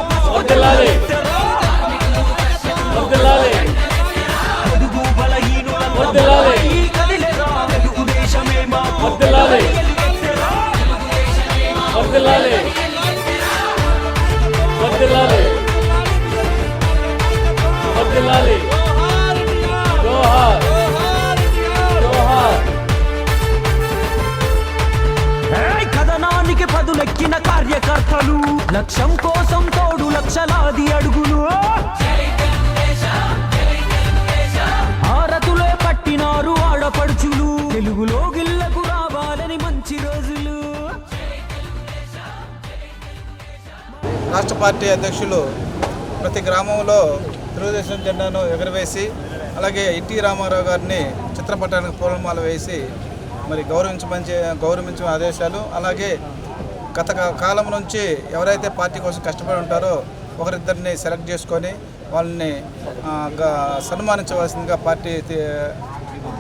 పొదుగు బలహీనులంతా కదిలేరా, తెలుగుదేశమే మా కథనానికి పదులెక్కిన కార్యకర్తలు, లక్ష్యం కోసం తోడు లక్షలాది అడుగులు. ఆరతులే పట్టినారు ఆడపడుచులు, తెలుగులో గిల్లకు రావాలని మంచి రోజులు. రాష్ట్ర పార్టీ అధ్యక్షులు ప్రతి గ్రామంలో తెలుగుదేశం జెండాను ఎగురవేసి, అలాగే ఎన్టీ రామారావు గారిని చిత్రపటానికి పూలమాల వేసి మరి గౌరవించే ఆదేశాలు. అలాగే గత కాలం నుంచి ఎవరైతే పార్టీ కోసం కష్టపడి ఉంటారో ఒకరిద్దరిని సెలెక్ట్ చేసుకొని వాళ్ళని సన్మానించవలసిందిగా పార్టీ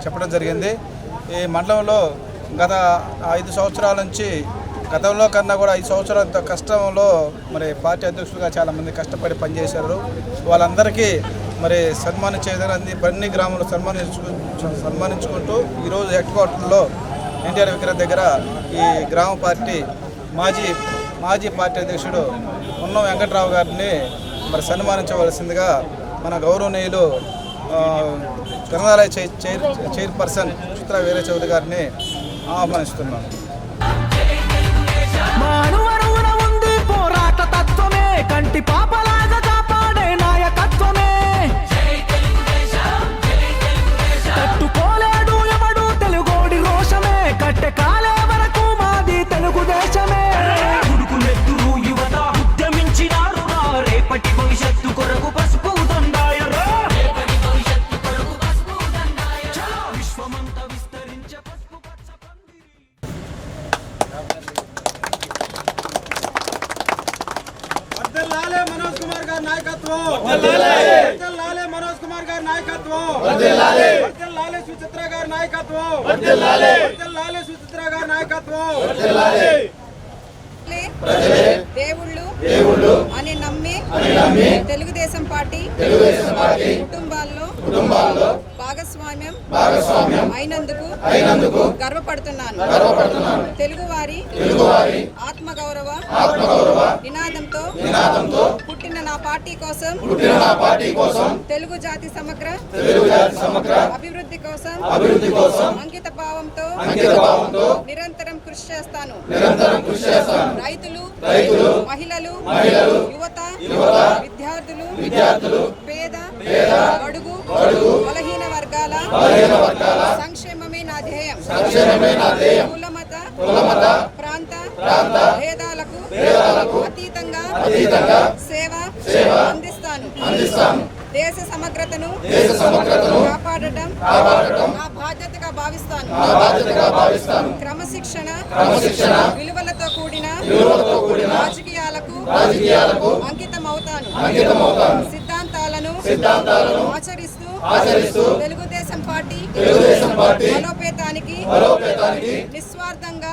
చెప్పడం జరిగింది. ఈ మండలంలో గత 5 సంవత్సరాల నుంచి, గతంలో కన్నా కూడా 5 సంవత్సరాల కష్టంలో మరి పార్టీ అధ్యక్షులుగా చాలామంది కష్టపడి పనిచేశారు. వాళ్ళందరికీ మరి సన్మానించే విధంగా అన్ని గ్రామాల్లో సన్మానించుకుంటూ ఈరోజు హెడ్ క్వార్టర్లో ఎన్టీఆర్ విగ్రహం దగ్గర ఈ గ్రామ పార్టీ మాజీ పార్టీ అధ్యక్షుడు ఉన్నం వెంకట్రావు గారిని మరి సన్మానించవలసిందిగా మన గౌరవనీయులు గ్రంథాలయ చైర్పర్సన్ చిత్రా వీర చౌదరి గారిని ఆహ్వానిస్తున్నాను. పోరాట తత్వమే కంటి పాపలాగా కాపాడే నాయకత్వమే, తట్టుకోలేడు ఎవడు తెలుగోడి రోషమే, కట్టె కాలే వరకు మాది తెలుగుదేశమే. ఉడుకులెత్తురు యువత ఉద్యమించినారు, రేపటి భవిష్యత్తు కొరకు పసుపు దండాయరా. విశ్వమంతా విస్తరించే పసుపు పచ్చ పందిరి. మనోజ్ కుమార్ గారి నాయకత్వం, మనోజ్ కుమార్ గారి నాయకత్వం, సుచిత్ర గారి నాయకత్వం, సుచిత్ర గారి నాయకత్వం. దేవుళ్ళు అని నమ్మి తెలుగుదేశం పార్టీ కుటుంబాల్లో భాగస్వామ్యం అయినందుకు గర్వపడుతున్నాను. తెలుగువారి ఆత్మగౌరవ నినాదంతో పుట్టిన నా పార్టీ కోసం తెలుగు జాతి సమగ్ర అభివృద్ధి కోసం అంకిత భావంతో నిరంతరం కృషి చేస్తాను. రైతులు మహిళలు యువత విద్యార్థులు పేద బడుగు బలహీన వర్గాల సంక్షేమమే నా ధ్యేయం. కులమత ప్రాంత భేదాలకు అతీతంగా సేవ అందిస్తాను. దేశ సమగ్రతను కాపాడటం నా బాధ్యతగా భావిస్తాను. క్రమశిక్షణ విలువలతో కూడిన రాజకీయాలకు అంకితమవుతాను. సిద్ధాంతాలను ఆచరిస్తూ తెలుగుదేశం పార్టీ బలోపేతానికి నిస్వార్థంగా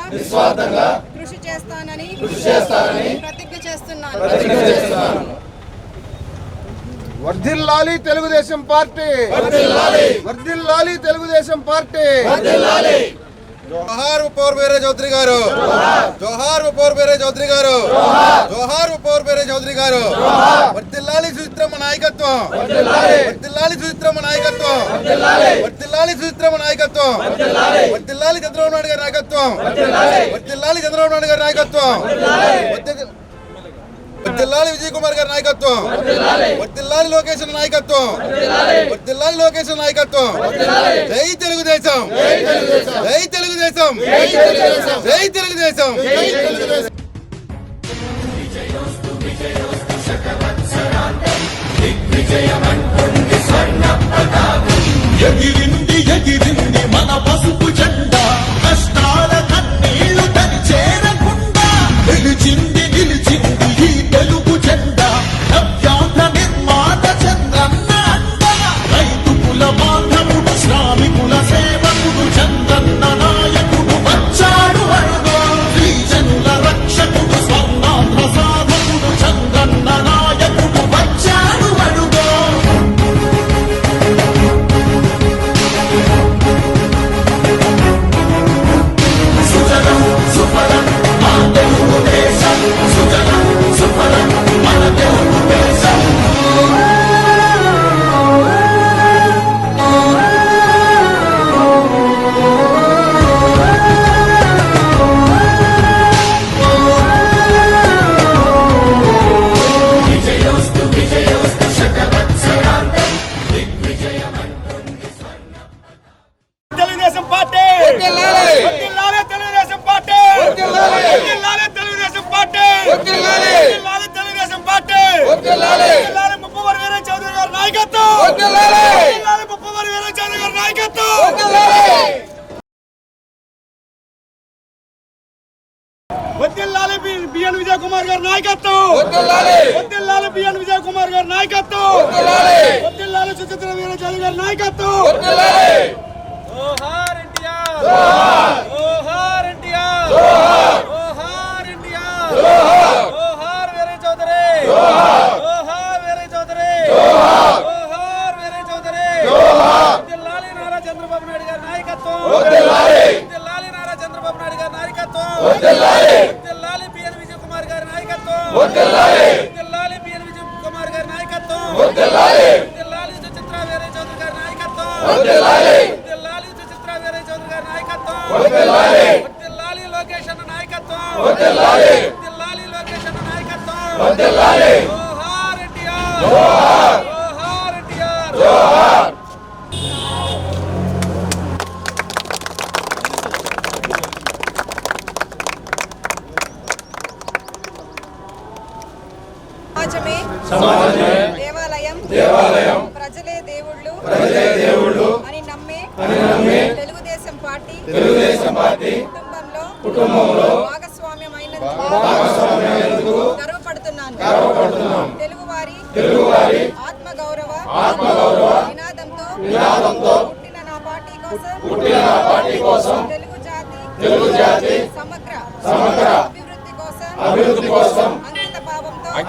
కృషి చేస్తానని ప్రతిజ్ఞ చేస్తున్నాను. వర్ధిల్లాలి తెలుగుదేశం పార్టీ, వర్ధిల్లాలి తెలుగుదేశం పార్టీ. జోహార్ పవర్ బేరే చౌదరి గారు, జోహార్ పవర్ బేరే చౌదరి గారు, జోహార్ పవర్ బేరే చౌదరి గారు. వర్ధిల్లాలి సుచిత్రమ్మ నాయకత్వం, వర్ధిల్లాలి సుచిత్రమ్మ నాయకత్వం, వర్ధిల్లాలి సుచిత్రమ్మ నాయకత్వం, వర్ధిల్లాలి చంద్రబాబు నాయుడు గారి నాయకత్వం, వర్ధిల్లాలి చంద్రబాబు నాయుడు గారి నాయకత్వం, వర్ధిల్లాలి విజయ్ కుమార్ గారి నాయకత్వం, వర్ధిల్లాలి లోకేష్ నాయకత్వం, వర్ధిల్లాలి లోకేష్ నాయకత్వం. జై తెలుగుదేశం, జై తెలుగుదేశం, జై తెలుగుదేశం. ఎగిరింది ఎగిరింది మన పసుపు జెండా, కష్టాల కన్నీళ్లు చేరకుండా నిలిచింది నిలిచింది ఈ తెలుగు జెండా. నవ్యాంధ్ర నిర్మాత చంద్రన్న అండ, రైతు కుల బాంధవుడు శ్రామికుల సేవకుడు చంద్రన్న నాయకుడు వచ్చాడు అడుగో. శ్రీజనుల రక్షకుడు స్వర్ణాంధ్ర సాధకుడు చంద్రన్న నాయకుడు వచ్చాడు అడుగో. సుజనం సుఫలం మన తెలుగు దేశం, సుజనం సుఫలం మన తెలుగు దేశం. విజయోస్తు విజయోస్తు శతవత్సరాంతం దిగ్విజయమంటుంది స్వర్ణ. తెలుగుదేశం పార్టీ వర్ధిల్లాలి, తెలుగుదేశం పార్టీ వర్ధిల్లాలి, తెలుగుదేశం పార్టీ వర్ధిల్లాలి, తెలుగుదేశం పార్టీ వర్ధిల్లాలి, ముప్పవరపు వీరయ్య చౌదరి గారి నాయకత్వం వర్ధిల్లాలి, ముప్పవరపు వీరయ్య చౌదరి గారి నాయకత్వం వర్ధిల్లాలి, బిఎన్ విజయ్ కుమార్ గారి నాయకత్వం వర్ధిల్లాలి, బిఎన్ విజయ్ కుమార్ గారి నాయకత్వం వర్ధిల్లాలి, సుచిత్ర వీరయ్య చౌదరి గారి నాయకత్వం వర్ధిల్లాలి. జోహార్ ఎన్టీఆర్, జోహార్ ఎన్టీఆర్, జోహార్ ఎన్టీఆర్, జోహార్ వీరయ్య చౌదరి, జోహార్ వీరయ్య చౌదరి, జోహార్ వీరయ్య చౌదరి. వర్ధిల్లాలి నారా చంద్రబాబు నాయుడు గారి నాయకత్వం, వర్ధిల్లాలి నారా చంద్రబాబు నాయుడు గారి నాయకత్వం, వర్ధిల్లాలి బిఎన్ విజయ్ కుమార్ గారి నాయకత్వం, వర్ధిల్లాలి బిఎన్ విజయ్ కుమార్ గారి నాయకత్వం, వర్ధిల్లాలి సుచిత్ర వీరయ్య చౌదరి గారి నాయకత్వం, వర్ధిల్లాలి సుచిత్ర వీరయ్య చౌదరి గారి నాయకత్వం, వర్ధిల్లాలి లోకేష్ అన్న నాయకత్వం, వర్ధిల్లాలి లోకేష్ అన్న నాయకత్వం. జోహార్ ఎన్టీఆర్, జోహార్ ఎన్టీఆర్, జోహార్. సమాజమే దేవాలయం, ప్రజలే దేవుళ్ళు అని నమ్మే తెలుగుదేశం పార్టీ కుటుంబంలో భాగస్వామ్యమైనందుకు గర్వపడుతున్నాను. తెలుగువారి ఆత్మగౌరవ నినాదంతో పుట్టిన నా పార్టీ కోసం తెలుగు జాతి సమగ్ర అభివృద్ధి కోసం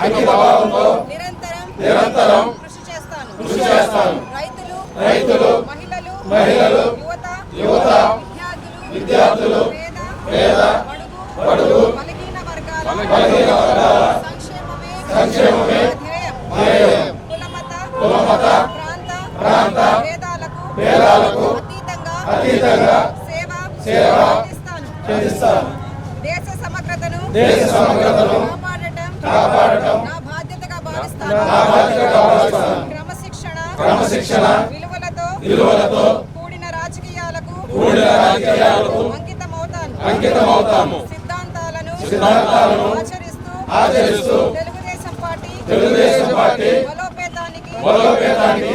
అంకిత భావంతో నిరంతరం కృషి చేస్తాను. రైతులు మహిళలు యువత విద్యార్థులు పేద బడుగు బలహీన వర్గాల సంక్షేమమే ప్రాంత భేదాలకు అతీతంగా సేవ చేస్తాను. దేశ సమగ్రతను కాపాడటం నా బాధ్యతగా భావిస్తాను. క్రమశిక్షణ విలువలతో కూడిన రాజకీయాలకు అంకితమవుతాను. సిద్ధాంతాలను ఆచరిస్తూ తెలుగుదేశం పార్టీ బలోపేతానికి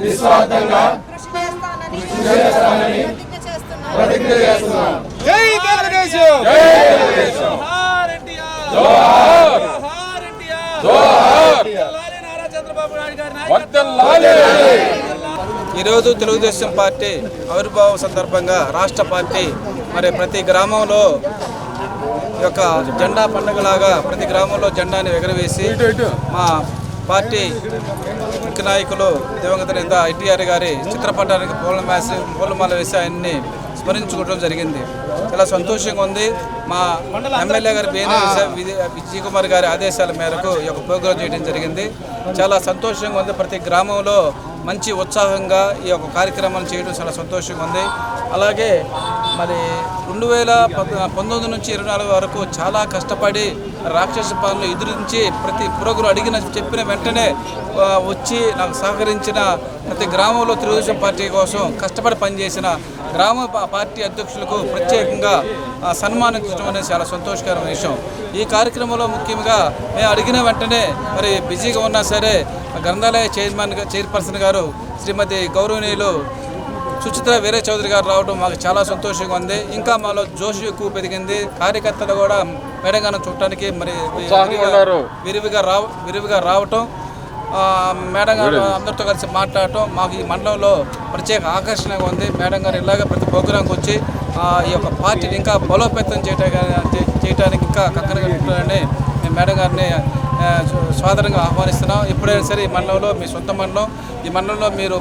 నిస్వార్థంగా కృషి చేస్తానని ప్రతిజ్ఞ చేస్తున్నాను. జై తెలుగుదేశం. జోహార్ ఎన్టీఆర్. జోహార్ ఎన్టీఆర్. వర్ధిల్లాలి నారా చంద్రబాబు నాయుడు గారి నాయకత్వం. ఈరోజు తెలుగుదేశం పార్టీ ఆవిర్భావ సందర్భంగా రాష్ట్ర పార్టీ మరి ప్రతి గ్రామంలో ఈ యొక్క జెండా పండుగలాగా ప్రతి గ్రామంలో జెండాని ఎగరవేసి మా పార్టీ ముఖ్య నాయకులు దివంగత నేత ఎన్టీఆర్ గారి చిత్రపటానికి పూలమాల వేసి ఆయన్ని స్మరించుకోవడం జరిగింది. చాలా సంతోషంగా ఉంది. మా ఎమ్మెల్యే గారి విజయ్ కుమార్ గారి ఆదేశాల మేరకు ఈ యొక్క ప్రోగ్రాం చేయడం జరిగింది. చాలా సంతోషంగా ఉంది. ప్రతి గ్రామంలో మంచి ఉత్సాహంగా ఈ యొక్క కార్యక్రమాలు చేయడం చాలా సంతోషంగా ఉంది. అలాగే మరి 2019 నుంచి 24 వరకు చాలా కష్టపడి రాక్షస పాలన ఎదురించి ప్రతి పురోగరు చెప్పిన వెంటనే వచ్చి నాకు సహకరించిన ప్రతి గ్రామంలో తెలుగుదేశం పార్టీ కోసం కష్టపడి పనిచేసిన గ్రామ పార్టీ అధ్యక్షులకు ప్రత్యేకంగా సన్మానించడం అనేది చాలా సంతోషకరమైన విషయం. ఈ కార్యక్రమంలో ముఖ్యంగా మేము అడిగిన వెంటనే మరి బిజీగా ఉన్నా సరే గ్రంథాలయ చైర్పర్సన్ గారు శ్రీమతి గౌరవనీయులు సుచిత్ర వీరయ్య చౌదరి గారు రావడం మాకు చాలా సంతోషంగా ఉంది. ఇంకా మాలో జోష్ ఎక్కువ పెరిగింది. కార్యకర్తలు కూడా మేడంగానం చూడటానికి మరి విరివిగా రావటం, మేడం గారు అందరితో కలిసి మాట్లాడటం మాకు ఈ మండలంలో ప్రత్యేక ఆకర్షణగా ఉంది. మేడం గారు ఇలాగ ప్రతి ప్రోగ్రాంకి వచ్చి ఈ యొక్క పార్టీని ఇంకా బలోపేతం చేయడానికి ఇంకా కక్కరని మేము మేడం గారిని స్వాగతంగా ఆహ్వానిస్తున్నాం. ఎప్పుడైనా సరే ఈ మండలంలో మీ సొంత మండలం, ఈ మండలంలో మీరు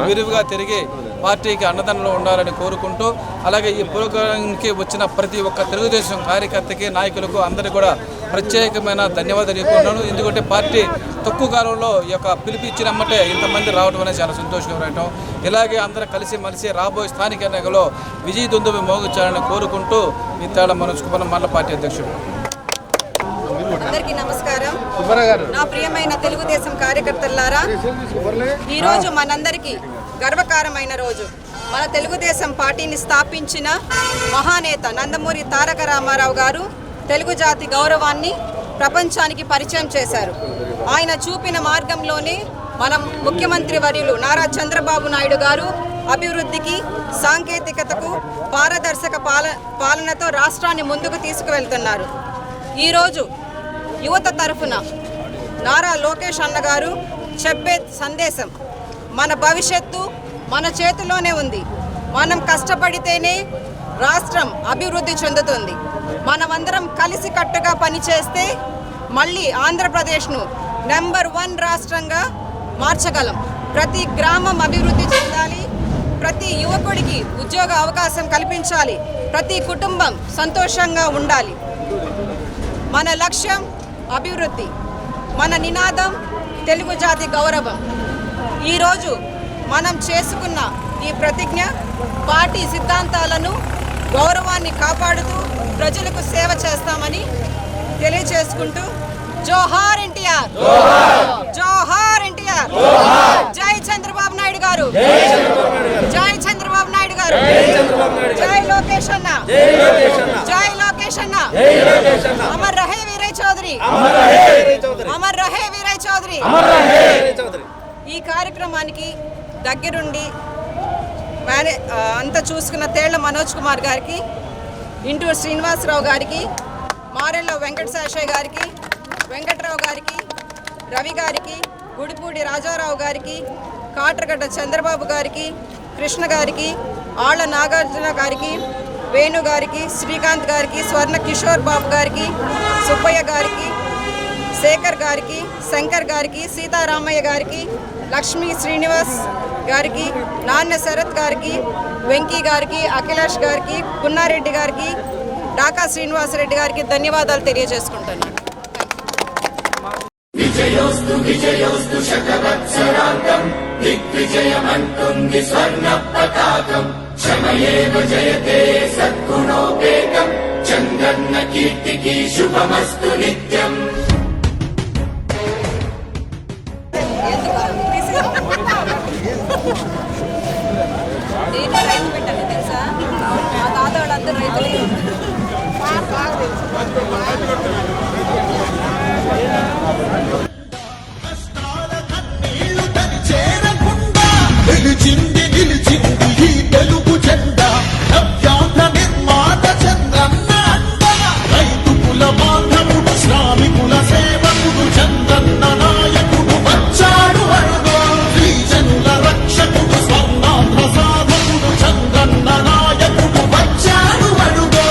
విరివిగా తిరిగి పార్టీకి అండదండలు ఉండాలని కోరుకుంటూ, అలాగే ఈ ప్రోగ్రాంకి వచ్చిన ప్రతి ఒక్క తెలుగుదేశం కార్యకర్తకి నాయకులకు అందరికీ కూడా ప్రత్యేకమైన ధన్యవాదాలు చెప్పుకున్నాను. ఎందుకంటే పార్టీ తక్కువ కాలంలో ఈ యొక్క పిలుపు ఇచ్చినమ్మటే ఇంతమంది రావడం అనేది చాలా సంతోషకరం. ఇలాగే అందరూ కలిసి మలిసి రాబోయే స్థానిక ఎన్నికల్లో విజయ దుందుబి మోగించాలని కోరుకుంటూ ఈ తేడా మనోజ్ కుమార్ మండల పార్టీ అధ్యక్షుడు. అందరికీ నమస్కారం. నా ప్రియమైన తెలుగుదేశం కార్యకర్తలారా, ఈరోజు మనందరికీ గర్వకారమైన రోజు. మన తెలుగుదేశం పార్టీని స్థాపించిన మహానేత నందమూరి తారక రామారావు గారు తెలుగు జాతి గౌరవాన్ని ప్రపంచానికి పరిచయం చేశారు. ఆయన చూపిన మార్గంలోనే మనం ముఖ్యమంత్రి వర్యులు నారా చంద్రబాబు నాయుడు గారు అభివృద్ధికి, సాంకేతికతకు, పారదర్శక పాలనతో రాష్ట్రాన్ని ముందుకు తీసుకువెళ్తున్నారు. ఈరోజు యువత తరఫున నారా లోకేష్ అన్న గారు చెప్పే సందేశం, మన భవిష్యత్తు మన చేతిలోనే ఉంది. మనం కష్టపడితేనే రాష్ట్రం అభివృద్ధి చెందుతుంది. మనమందరం కలిసికట్టుగా పనిచేస్తే మళ్ళీ ఆంధ్రప్రదేశ్ను నెంబర్ 1 రాష్ట్రంగా మార్చగలం. ప్రతి గ్రామం అభివృద్ధి చెందాలి. ప్రతి యువకుడికి ఉద్యోగ అవకాశం కల్పించాలి. ప్రతి కుటుంబం సంతోషంగా ఉండాలి. మన లక్ష్యం అభివృద్ధి, మన నినాదం తెలుగు జాతి గౌరవం. ఈరోజు మనం చేసుకున్న ఈ ప్రతిజ్ఞ పార్టీ సిద్ధాంతాలను, గౌరవాన్ని కాపాడుతూ ప్రజలకు సేవ చేస్తామని తెలియజేసుకుంటూ జోహార్ ఎన్టీఆర్, జోహార్ ఎన్టీఆర్, జై చంద్రబాబు నాయుడు గారు, జై చంద్రబాబు నాయుడు గారు, జై లోకేష్ అన్న, జై లోకేష్ అన్న, అమర్ రహే వీరయ్య చౌదరి, అమర్ రహే వీరయ్య చౌదరి. ఈ కార్యక్రమానికి దగ్గరుండి అంతా చూసుకున్న తేళ్ల మనోజ్ కుమార్ గారికి, ఇంటూరు శ్రీనివాసరావు గారికి, మారెల్లో వెంకటశేషయ్య గారికి, వెంకట్రావు గారికి, రవి గారికి, గుడిపూడి రాజారావు గారికి, కాట్రగడ్డ చంద్రబాబు గారికి, కృష్ణ గారికి, ఆళ్ల నాగార్జున గారికి, వేణు గారికి, శ్రీకాంత్ గారికి, స్వర్ణ కిషోర్ బాబు గారికి, సుబ్బయ్య గారికి, శేఖర్ గారికి, శంకర్ గారికి, సీతారామయ్య గారికి, లక్ష్మీ శ్రీనివాస్ గారికి, నాన్న శరత్ గారికి, వెంకీ గారికి, అఖిలేష్ గారికి, పున్నారెడ్డి గారికి, డాకా శ్రీనివాసరెడ్డి గారికి ధన్యవాదాలు తెలియజేసుకుంటున్నాను. విజయోస్తు విజయోస్తు శతవత్సరాంతం దిగ్విజయమంటుంది స్వర్ణ పతాకం క్షమయేవ జయతే సద్గుణోపేతం చంద్రన్న కీర్తికి శుభమస్తు నిత్యం. నేను రైతు పెట్టాను తెలుసా, మా తాత వాళ్ళందరూ రైతులే. నిలిచింది నిలిచింది ఈ తెలుగు జెండా నవ్యాంధ్ర నిర్మాత చంద్రన్న అండ రైతు కుల బాంధవుడు శ్రామికుల సేవకుడు చంద్రన్న నాయకుడు వచ్చాడు అడుగో శ్రీజనుల రక్షకుడు స్వర్ణాంధ్ర సాధకుడు చంద్రన్న నాయకుడు వచ్చాడు అడుగో.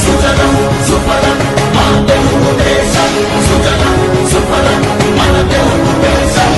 సుజలం సుఫలం మా తెలుగు దేశం సుజలం సుఫలం మన తెలుగు దేశం.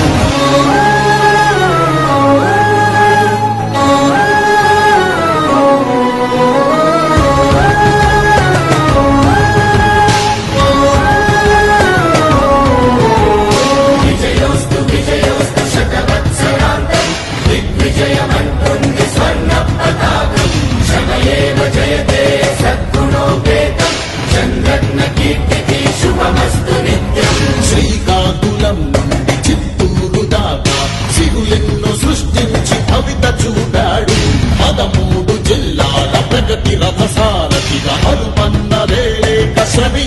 విజయోస్తు విజయోస్తు శతవత్సరాంతం దిగ్విజయమంటుంది స్వర్ణ పతాకం క్షమయేవ జయతే సద్గుణోపేతం చంద్రన్న కీర్తికి శుభమస్తు నిత్యం. శ్రీకాకుళం నుండి చిత్తూరు దాకా సిరులెన్నో సృష్టించి భవిత చూపాడు 13 జిల్లాల ప్రగతి రథసారథిగా అరుపన్న వేళేక శ్రమి